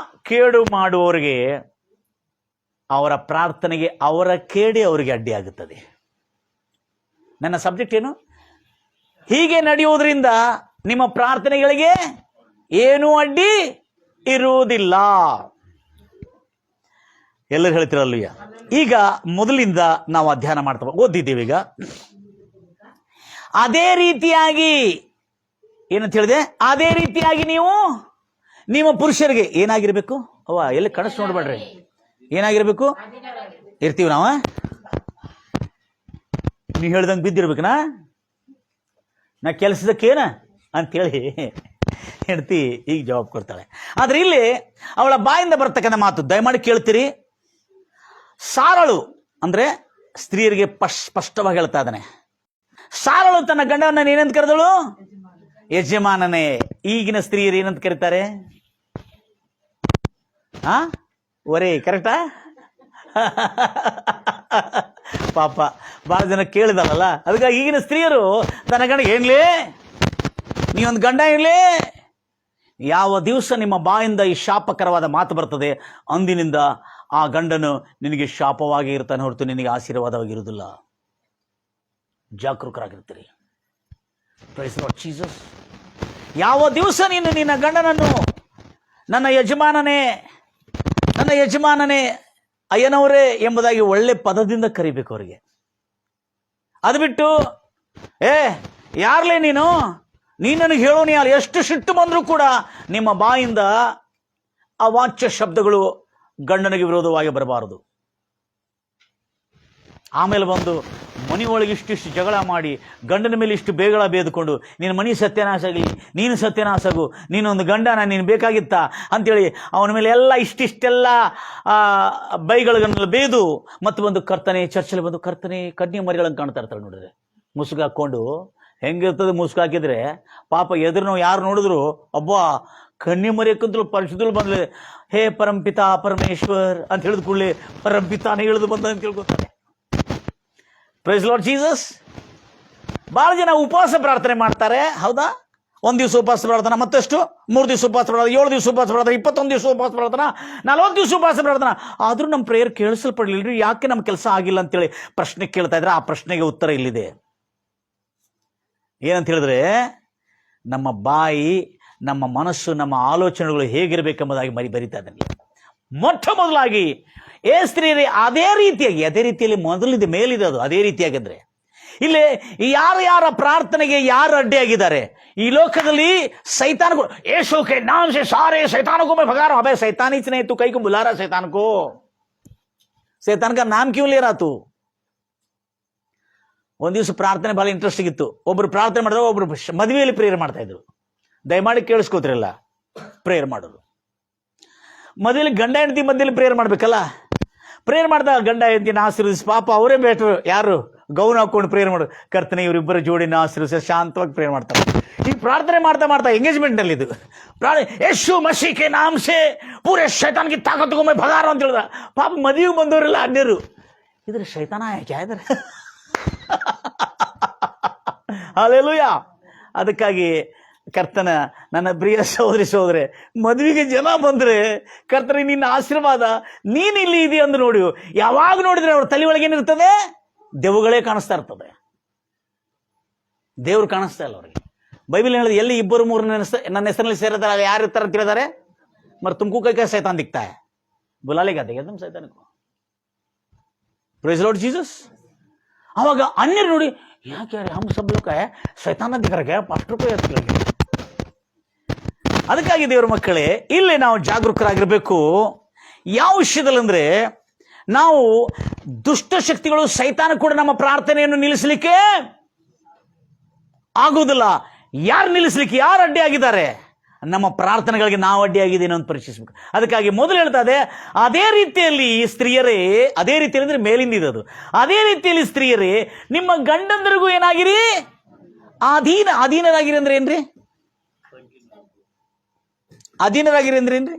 ಕೇಡು ಮಾಡುವವರಿಗೆ, ಅವರ ಪ್ರಾರ್ಥನೆಗೆ, ಅವರ ಕೇಡೆ ಅವರಿಗೆ ಅಡ್ಡಿ ಆಗುತ್ತದೆ. ನನ್ನ ಸಬ್ಜೆಕ್ಟ್ ಏನು? ಹೀಗೆ ನಡೆಯುವುದರಿಂದ ನಿಮ್ಮ ಪ್ರಾರ್ಥನೆಗಳಿಗೆ ಏನೂ ಅಡ್ಡಿ ಇರುವುದಿಲ್ಲ. ಎಲ್ಲರೂ ಹೇಳ್ತಿರಲ್ವಯ್ಯ. ಈಗ ಮೊದಲಿಂದ ನಾವು ಅಧ್ಯಯನ ಮಾಡ್ತಾ ಓದಿದ್ದೀವಿ. ಈಗ ಅದೇ ರೀತಿಯಾಗಿ ಏನಂತ ಹೇಳಿದೆ? ಅದೇ ರೀತಿಯಾಗಿ ನೀವು ನಿಮ್ಮ ಪುರುಷರಿಗೆ ಏನಾಗಿರ್ಬೇಕು? ಎಲ್ಲಿ ಕನಸು ನೋಡ್ಬೇಡ್ರಿ. ಏನಾಗಿರ್ಬೇಕು? ಇರ್ತೀವಿ ನಾವ? ನೀವು ಹೇಳ್ದಂಗೆ ಬಿದ್ದಿರ್ಬೇಕನಾ? ನಾ ಕೆಲಸದಕ್ಕೇನ ಅಂತೇಳಿ ಹೆಂಡ್ತಿ ಈಗ ಜವಾಬ್ ಕೊಡ್ತಾಳೆ. ಆದ್ರೆ ಇಲ್ಲಿ ಅವಳ ಬಾಯಿಂದ ಬರ್ತಕ್ಕಂಥ ಮಾತು ದಯಮಾಡಿ ಕೇಳ್ತೀರಿ. ಸಾರಳು ಅಂದ್ರೆ ಸ್ತ್ರೀಯರಿಗೆ ಸ್ಪಷ್ಟವಾಗಿ ಹೇಳ್ತಾ ಇದ್ದಾನೆ. ಸಾರಳು ತನ್ನ ಗಂಡವನ್ನ ಏನಂತ ಕರೆದಳು? ಯಜಮಾನನೇ. ಈಗಿನ ಸ್ತ್ರೀಯರು ಏನಂತ ಕರೀತಾರೆ? ಒರೇ. ಕರೆಕ್ಟಾ? ಪಾಪ ಬಹಳ ಜನ ಕೇಳಿದಾರಲ್ಲ, ಅದಕ್ಕಾಗಿ ಈಗಿನ ಸ್ತ್ರೀಯರು ತನ್ನ ಗಂಡ ಏನ್ಲೇ, ನೀವೊಂದು ಗಂಡ ಇರ್ಲೇ. ಯಾವ ದಿವಸ ನಿಮ್ಮ ಬಾಯಿಂದ ಈ ಶಾಪಕರವಾದ ಮಾತು ಬರ್ತದೆ, ಅಂದಿನಿಂದ ಆ ಗಂಡನು ನಿನಗೆ ಶಾಪವಾಗಿ ಇರ್ತಾನೆ ಹೊರತು ನಿನಗೆ ಆಶೀರ್ವಾದವಾಗಿರುವುದಿಲ್ಲ. ಜಾಗರೂಕರಾಗಿರ್ತೀರಿ. Praise Lord Jesus. ಯಾವ ದಿವಸ ನೀನು ನಿನ್ನ ಗಂಡನನ್ನು ನನ್ನ ಯಜಮಾನನೇ ಅಯ್ಯನವರೇ ಎಂಬುದಾಗಿ ಒಳ್ಳೆ ಪದದಿಂದ ಕರಿಬೇಕು ಅವರಿಗೆ. ಅದು ಬಿಟ್ಟು ಯಾರ್ಲೇ ನೀನು ನನಗೆ ಹೇಳೋನಿ ಅಲ್ಲ, ಎಷ್ಟು ಸಿಟ್ಟು ಬಂದರೂ ಕೂಡ ನಿಮ್ಮ ಬಾಯಿಂದ ಅವಾಚ್ಯ ಶಬ್ದಗಳು ಗಂಡನಿಗೆ ವಿರೋಧವಾಗಿ ಬರಬಾರದು. ಆಮೇಲೆ ಬಂದು ಮನೆಯೊಳಗೆ ಇಷ್ಟಿಷ್ಟು ಜಗಳ ಮಾಡಿ ಗಂಡನ ಮೇಲೆ ಇಷ್ಟು ಬೇಗಳ ಬೇದ್ಕೊಂಡು ನಿನ್ನ ಮನೆ ಸತ್ಯನಾಶ ಆಗಲಿ, ನೀನು ಸತ್ಯನಾಶ ಆಗು, ನೀನೊಂದು ಗಂಡನ, ನೀನು ಬೇಕಾಗಿತ್ತ ಅಂತೇಳಿ ಅವನ ಮೇಲೆ ಎಲ್ಲ ಇಷ್ಟಿಷ್ಟೆಲ್ಲ ಬೈಗಳನ್ನೆಲ್ಲ ಬೇದು ಮತ್ತು ಬಂದು ಕರ್ತನೆ ಚರ್ಚಲ್ಲಿ ಬಂದು ಕರ್ತನೆ ಕನ್ಯೆ ಮರಿಗಳನ್ನು ಕಾಣ್ತಾ ಇರ್ತಾಳೆ. ನೋಡಿದ್ರೆ ಮುಸುಕು ಹಾಕ್ಕೊಂಡು ಹೆಂಗಿರ್ತದೆ, ಮುಸುಕು ಹಾಕಿದ್ರೆ ಪಾಪ ಎದುರು ನಾವು ಯಾರು ನೋಡಿದ್ರು ಅಬ್ಬಾ ಕನ್ಯೆ ಮರಿಯಕ್ಕಂತೂ ಪರಿಶುದ್ಧಲು ಬಂದ್ಲೆ, ಹೇ ಪರಂಪಿತಾ ಪರಮೇಶ್ವರ್ ಅಂತ ಹೇಳಿದ ಕೂಡಲೇ ಪರಂಪಿತಾನೇ ಇಳಿದು ಬಂದ ಅಂತ ತಿಳ್ಕೊತಾರೆ. Price Lord Jesus. ಭಾಳ ಜನ ಉಪವಾಸ ಪ್ರಾರ್ಥನೆ ಮಾಡ್ತಾರೆ, ಹೌದಾ? 1 ದಿವಸ ಉಪವಾಸ ಪ್ರಾರ್ಥನಾ, ಮತ್ತೆಷ್ಟು 3 ದಿವಸ ಉಪವಾಸ ಪ್ರಾರ್ಥನಾ, 7 ದಿವಸ ಉಪವಾಸ ಪ್ರಾರ್ಥನಾ, 21 ದಿವಸ ಉಪವಾಸ ಪ್ರಾರ್ಥನಾ, 40 ದಿವಸ ಉಪವಾಸ ಪ್ರಾರ್ಥನಾ. ಆದರೂ ನಮ್ಮ ಪ್ರೇಯರ್ ಕೇಳಿಸಲ್ಪಡಲಿಲ್ಲರಿ, ಯಾಕೆ ನಮ್ಮ ಕೆಲಸ ಆಗಿಲ್ಲ ಅಂತೇಳಿ ಪ್ರಶ್ನೆ ಕೇಳ್ತಾ ಇದ್ರೆ ಆ ಪ್ರಶ್ನೆಗೆ ಉತ್ತರ ಇಲ್ಲಿದೆ. ಏನಂತ ಹೇಳಿದ್ರೆ, ನಮ್ಮ ಬಾಯಿ, ನಮ್ಮ ಮನಸ್ಸು, ನಮ್ಮ ಆಲೋಚನೆಗಳು ಹೇಗಿರಬೇಕೆಂಬುದಾಗಿ ಬರಿತಾ ಇದ್ದಾನೆ. ಮೊಟ್ಟ ಮೊದಲಾಗಿ ಸ್ತ್ರೀಯರೇ ಅದೇ ರೀತಿಯಲ್ಲಿ ಮೊದಲಿದೆ, ಮೇಲಿದೆ, ಅದು ಅದೇ ರೀತಿಯಾಗಿದ್ರೆ ಇಲ್ಲಿ ಯಾರ ಪ್ರಾರ್ಥನೆಗೆ ಯಾರು ಅಡ್ಡಿಯಾಗಿದ್ದಾರೆ ಈ ಲೋಕದಲ್ಲಿ? ಸೈತಾನಗಳು. ಯೇಸುಕ್ಕೆ ನಾಮ್ ಸೆ ಸಾರೆ शैतानों में भगा रहा हूं. अबे शैतान ही नहीं, तू कहीं को बुला रहा शैतान को? शैतान का नाम क्यों ले रहा तू? ಒಂದ್ ದಿವಸ ಪ್ರಾರ್ಥನೆ ಬಹಳ ಇಂಟ್ರೆಸ್ಟಿಂಗ್ ಇತ್ತು. ಒಬ್ರು ಪ್ರಾರ್ಥನೆ ಮಾಡಿದ್ರೆ, ಒಬ್ರು ಮದುವೆಯಲ್ಲಿ ಪ್ರೇಯರ್ ಮಾಡ್ತಾ ಇದ್ರು. ದಯಮಾಡಿ ಕೇಳಿಸ್ಕೋತಿರಲ್ಲ, ಪ್ರೇಯರ್ ಮಾಡೋದು. ಮದುವೆಯಲ್ಲಿ ಗಂಡ ಹೆಂಡತಿ ಮಧ್ಯದಲ್ಲಿ ಪ್ರೇಯರ್ ಮಾಡ್ಬೇಕಲ್ಲ. ಪ್ರೇಯರ್ ಮಾಡಿದಾಗ ಗಂಡ ಹೆಂಡತಿನ ಆಶೀರ್ವದಿಸಿ, ಪಾಪ ಅವರೇ ಬೇಟ್ರು, ಯಾರು ಗೌನ್ ಹಾಕೊಂಡು ಪ್ರೇಯರ್ ಮಾಡು, ಕರ್ತನೆ ಇವರಿಬ್ಬರ ಜೋಡಿನ ಆಶೀರ್ವದಿಸಿ ಶಾಂತವಾಗಿ ಪ್ರೇಯರ್ ಮಾಡ್ತಾರೆ. ಈ ಪ್ರಾರ್ಥನೆ ಮಾಡ್ತಾ ಎಂಗೇಜ್ಮೆಂಟ್ ನಲ್ಲಿ ಇದು ಯೇಸು ಮಸೀಹ್ ಕೆ ನಾಮ್ ಸೆ ಪೂರೆ ಶೈತಾನ್ ಕಿ ತಾಕತ್ ಕೋ ಮೈ ಭಗಾ ರहा हूं ಅಂತ ಹೇಳಿದ. ಪಾಪ ಮದುವೆಗೆ ಬಂದವರೆಲ್ಲ ಅನ್ಯರು, ಇದ್ರ ಶೈತಾನ ಯಾಕೆ ಇದ್ದಾರೆ? ಹಲ್ಲೆಲೂಯಾ. ಅದಕ್ಕಾಗಿ ಕರ್ತನ ನನ್ನ ಪ್ರಿಯ ಸಹೋದರಿ ಮದುವೆಗೆ ಜನ ಬಂದ್ರೆ, ಕರ್ತನ ನಿನ್ನ ಆಶೀರ್ವಾದ, ನೀನ್ ಇಲ್ಲಿ ಇದೆಯ ಅಂದು ನೋಡಿ. ಯಾವಾಗ ನೋಡಿದ್ರೆ ಅವ್ರ ತಲೆ ಒಳಗೆ ಏನಿರ್ತದೆ? ದೆವ್ವಗಳೇ ಕಾಣಿಸ್ತಾ ಇರ್ತದೆ, ದೇವ್ರು ಕಾಣಿಸ್ತಾ ಇಲ್ಲ ಅವ್ರಿಗೆ. ಬೈಬಲ್ ಹೇಳಿದ್ರೆ, ಎಲ್ಲಿ ಇಬ್ಬರು ಮೂರು ನನ್ನ ಹೆಸರಿನಲ್ಲಿ ಸೇರಿದಾಗ ಯಾರು ಇರ್ತಾರೆ ಅಂತ ಹೇಳಿದಾರೆ? ಮರ ತುಮಕು ಕೈ ಸೈತಾನ್ ದಿಕ್ತಾ है, बुला लेगा देखिए तुम शैतान को. Praise Lord Jesus. ಅವಾಗ ಅನ್ಯರು ನೋಡಿ, ಯಾಕೆ ಹಮ್ ಸಬ್ ಲೋಕ ಶೈತಾನ ದಿಕ್ಕರಗೆ ಪಾಸ್ಟರ್ ಕೋ ಯಾಕೆ? ಅದಕ್ಕಾಗಿ ದೇವರ ಮಕ್ಕಳೇ, ಇಲ್ಲಿ ನಾವು ಜಾಗರೂಕರಾಗಿರ್ಬೇಕು. ಯಾವ ವಿಷಯದಲ್ಲಿ ಅಂದ್ರೆ, ನಾವು ದುಷ್ಟ ಶಕ್ತಿಗಳು, ಸೈತಾನ ಕೂಡ ನಮ್ಮ ಪ್ರಾರ್ಥನೆಯನ್ನು ನಿಲ್ಲಿಸಲಿಕ್ಕೆ ಆಗುವುದಿಲ್ಲ. ಯಾರು ನಿಲ್ಲಿಸಲಿಕ್ಕೆ, ಯಾರು ಅಡ್ಡಿಯಾಗಿದ್ದಾರೆ? ನಮ್ಮ ಪ್ರಾರ್ಥನೆಗಳಿಗೆ ನಾವು ಅಡ್ಡಿಯಾಗಿದ್ದೇನೆ ಅಂತ ಪರೀಕ್ಷಿಸಬೇಕು. ಅದಕ್ಕಾಗಿ ಮೊದಲು ಹೇಳ್ತಾ ಇದೆ, ಅದೇ ರೀತಿಯಲ್ಲಿ ಸ್ತ್ರೀಯರೇ, ಅದೇ ರೀತಿಯಲ್ಲಿ ಅಂದ್ರೆ ಮೇಲಿಂದ ಇದ್ದದು, ಅದೇ ರೀತಿಯಲ್ಲಿ ಸ್ತ್ರೀಯರೇ ನಿಮ್ಮ ಗಂಡಂದರಿಗೂ ಏನಾಗಿರಿ? ಅಧೀನರಾಗಿರಿ ಅಂದ್ರೆ ಏನ್ರಿ? ಅಧೀನರಾಗಿರಿ ಅಂದ್ರೆ ಏನ್ರಿ?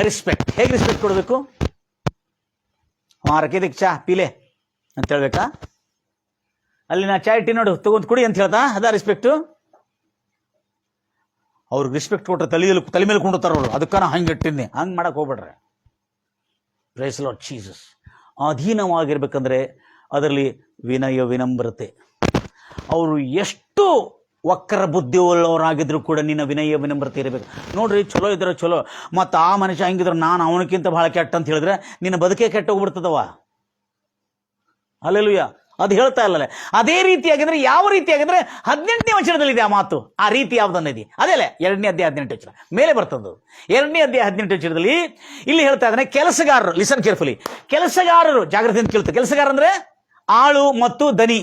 ರೆಸ್ಪೆಕ್ಟ್. ಹೇಗೆ ರೆಸ್ಪೆಕ್ಟ್ ಕೊಡಬೇಕು? ರಕೇದಕ್ಕೆ ಚಾ ಪೀಲೆ ಅಂತ ಹೇಳ್ಬೇಕಾ? ಅಲ್ಲಿ ನಾ ಚಾಯ್ ಇಟ್ಟಿ ನೋಡು, ತಗೊಂಡ್ ಕುಡಿ ಅಂತ ಹೇಳ್ತಾ, ಅದ ರೆಸ್ಪೆಕ್ಟು? ಅವ್ರಿಗೆ ರೆಸ್ಪೆಕ್ಟ್ ಕೊಟ್ರೆ ತಲೆ ಮೇಲೆ ಕೊಂಡೋತಾರ ಅವರು. ಅದಕ್ಕ ನಾ ಹಂಗೆ ಇಟ್ಟಿನಿ, ಹಂಗೆ ಮಾಡಕ್ ಹೋಗ್ಬೇಡ್ರೆ. Praise Lord Jesus. ಅಧೀನವಾಗಿರ್ಬೇಕಂದ್ರೆ ಅದರಲ್ಲಿ ವಿನಯ ವಿನಮ್ರತೆ. ಅವರು ಎಷ್ಟು ವಕ್ರ ಬುದ್ಧಿ ಉಳ್ಳವರಾಗಿದ್ರು ಕೂಡ ನಿನ್ನ ವಿನಯ ವಿನಮ್ರತೆ ಇರಬೇಕು. ನೋಡ್ರಿ, ಚಲೋ ಇದ್ರೆ ಚಲೋ, ಮತ್ತು ಆ ಮನುಷ್ಯ ಹಂಗಿದ್ರೆ ನಾನು ಅವನಕ್ಕಿಂತ ಬಹಳ ಕೆಟ್ಟ ಅಂತ ಹೇಳಿದ್ರೆ ನಿನ್ನ ಬದುಕೇ ಕೆಟ್ಟ ಹೋಗ್ಬಿಡ್ತದವ. ಹಲ್ಲೆಲೂಯಾ. ಅದು ಹೇಳ್ತಾ ಇಲ್ಲಲ್ಲ. ಅದೇ ರೀತಿಯಾಗಿದ್ರೆ, ಯಾವ ರೀತಿಯಾಗಿದ್ರೆ 18ನೇ ವಚನದಲ್ಲಿದೆ ಆ ಮಾತು. ಆ ರೀತಿ ಯಾವ್ದನ್ನದಿ ಅದೇಲೆ 2ನೇ ಅಧ್ಯಾಯ 18 ವಚನ ಮೇಲೆ ಬರ್ತದ್ದು. 2ನೇ ಅಧ್ಯಾಯ 18 ವಚನದಲ್ಲಿ ಇಲ್ಲಿ ಹೇಳ್ತಾ ಇದ್ದಾನೆ, ಕೆಲಸಗಾರರು, ಲಿಸನ್ ಕೇರ್ಫುಲಿ, ಕೆಲಸಗಾರರು ಜಾಗ್ರತೆಯಿಂದ ಕೇಳ್ತಾರೆ. ಕೆಲಸಗಾರ ಅಂದ್ರೆ ಆಳು ಮತ್ತು ಧನಿ.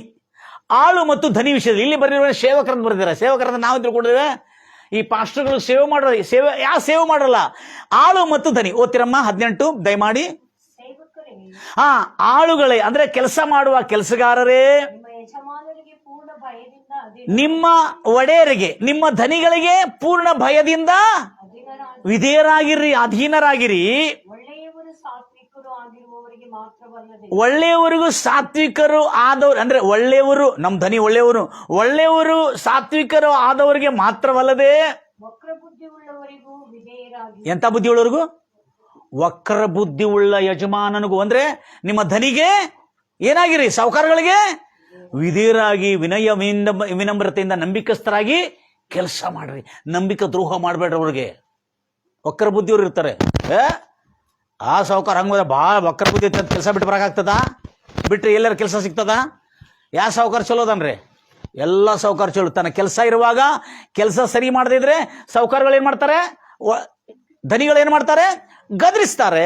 ಆಳು ಮತ್ತು ಧನಿ ವಿಷಯದಲ್ಲಿ ಇಲ್ಲಿ ಬರೆದಿರುವ ಸೇವಕರನ್ನು ಬರೆದಿದ್ದಾರೆ. ಸೇವಕರನ್ನು ನಾವು ತಿಳ್ಕೊಂಡಿದ್ದೇವೆ, ಈ ಪಾಸ್ಟರ್ಗಳು ಸೇವೆ ಮಾಡೋದು. ಸೇವೆ ಮಾಡಲ್ಲ, ಆಳು ಮತ್ತು ಧನಿ. ಓದ್ತಿರಮ್ಮ 18 ದಯಮಾಡಿ. ಆಳುಗಳೇ ಅಂದ್ರೆ ಕೆಲಸ ಮಾಡುವ ಕೆಲಸಗಾರರೇ, ನಿಮ್ಮ ಒಡೆಯರಿಗೆ, ನಿಮ್ಮ ಧನಿಗಳಿಗೆ ಪೂರ್ಣ ಭಯದಿಂದ ವಿಧೇಯರಾಗಿರಿ, ಅಧೀನರಾಗಿರಿ. ಒಳ್ಳೆಯವರಿಗೂ ಸಾತ್ವಿಕರು ಆದವರು, ಅಂದ್ರೆ ಒಳ್ಳೆಯವರು, ನಮ್ಮ ಧನಿ ಒಳ್ಳೆಯವರು ಸಾತ್ವಿಕರು ಆದವರಿಗೆ ಮಾತ್ರವಲ್ಲದೆ, ಎಂತ ಬುದ್ಧಿ ಉಳ್ಳವರಿಗೂ? ವಕ್ರ ಬುದ್ಧಿ ಉಳ್ಳ ಯಜಮಾನನಿಗೂ. ಅಂದ್ರೆ ನಿಮ್ಮ ಧನಿಗೆ ಏನಾಗಿರಿ? ಸಾಹುಕಾರಗಳಿಗೆ ವಿಧೇಯರಾಗಿ, ವಿನಯ ವಿನಮ್ರತೆಯಿಂದ ನಂಬಿಕಸ್ಥರಾಗಿ ಕೆಲಸ ಮಾಡ್ರಿ. ನಂಬಿಕೆ ದ್ರೋಹ ಮಾಡಬೇಡ್ರಿ ಅವ್ರಿಗೆ. ವಕ್ರ ಬುದ್ಧಿಯವ್ರು ಇರ್ತಾರೆ. ಆ ಸಾಹುಕಾರ ಹಂಗ ಭಾಳ ವಕ್ರ ಬುದ್ಧಿ ಕೆಲಸ ಬಿಟ್ಟು ಬರಕಾಗ್ತದ? ಬಿಟ್ರೆ ಎಲ್ಲರ ಕೆಲಸ ಸಿಗ್ತದ? ಯಾವ ಸಾಹುಕಾರ ಚಲೋದನ್ರಿ? ಎಲ್ಲ ಸಾಹುಕಾರ ಚಲೋ. ತನ್ನ ಕೆಲಸ ಇರುವಾಗ ಕೆಲಸ ಸರಿ ಮಾಡದಿದ್ರೆ ಸಾಹುಕಾರಗಳು ಏನ್ ಮಾಡ್ತಾರೆ? ಧನಿಗಳು ಏನ್ ಮಾಡ್ತಾರೆ? ಗದರಿಸ್ತಾರೆ,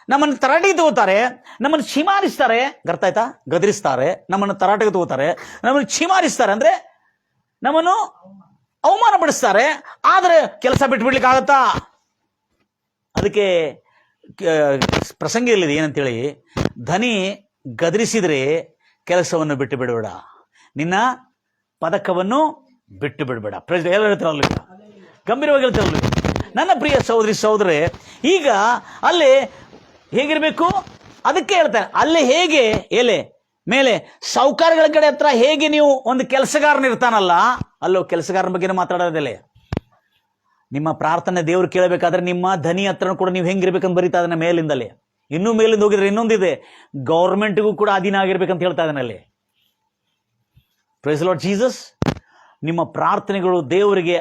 ನಮ್ಮನ್ನು ತರಾಟೆಗೆ ತಗೋತಾರೆ, ನಮ್ಮನ್ನು ಛಿಮಾರಿಸ್ತಾರೆ. ಅರ್ಥ ಆಯ್ತಾ? ಗದರಿಸ್ತಾರೆ, ನಮ್ಮನ್ನು ತರಾಟೆಗೆ ತಗೋತಾರೆ, ನಮ್ಮನ್ನು ಛಿಮಾರಿಸ್ತಾರೆ ಅಂದ್ರೆ ನಮ್ಮನ್ನು ಅವಮಾನ ಪಡಿಸ್ತಾರೆ. ಆದರೆ ಕೆಲಸ ಬಿಟ್ಬಿಡ್ಲಿಕ್ಕೆ ಆಗತ್ತಾ? ಅದಕ್ಕೆ ಪ್ರಸಂಗ ಇಲ್ಲಿದೆ ಏನಂತೇಳಿ, ಧನಿ ಗದರಿಸಿದ್ರೆ ಕೆಲಸವನ್ನು ಬಿಟ್ಟು ಬಿಡಬೇಡ, ನಿನ್ನ ಪದಕವನ್ನು ಬಿಟ್ಟು ಬಿಡಬೇಡ. ಎಲ್ಲ ಹೇಳ್ತಾರಲ್ಲ, ಗಂಭೀರವಾಗಿ ಹೇಳ್ತಾರಲ್ಲ ನನ್ನ ಪ್ರಿಯ ಸಹೋದರೇ. ಈಗ ಅಲ್ಲಿ ಹೇಗಿರ್ಬೇಕು? ಅದಕ್ಕೆ ಹೇಳ್ತಾರೆ, ಅಲ್ಲಿ ಹೇಗೆ ಮೇಲೆ ಸಾಹುಕಾರಗಳ ಕಡೆ ಹತ್ರ ಹೇಗೆ ನೀವು ಒಂದು ಕೆಲಸಗಾರನ ಇರ್ತಾನಲ್ಲ, ಅಲ್ಲೋ ಕೆಲಸಗಾರನ ಬಗ್ಗೆ ಮಾತಾಡೋದಿಲ್ಲ. ನಿಮ್ಮ ಪ್ರಾರ್ಥನೆ ದೇವ್ರು ಕೇಳಬೇಕಾದ್ರೆ ನಿಮ್ಮ ಧನಿ ಹತ್ರ ಕೂಡ ನೀವು ಹೆಂಗಿರ್ಬೇಕಂತ ಬರೀತಾ ಅದನ್ನ ಮೇಲಿಂದಲೇ. ಇನ್ನೂ ಮೇಲಿಂದ ಹೋಗಿದ್ರೆ ಇನ್ನೊಂದಿದೆ, ಗೌರ್ಮೆಂಟ್ಗೂ ಕೂಡ ಅಧೀನ ಆಗಿರ್ಬೇಕಂತ ಹೇಳ್ತಾ ಇದ್ದಾನಲ್ಲಿ. Price Lord Jesus. ನಿಮ್ಮ ಪ್ರಾರ್ಥನೆಗಳು ದೇವರಿಗೆ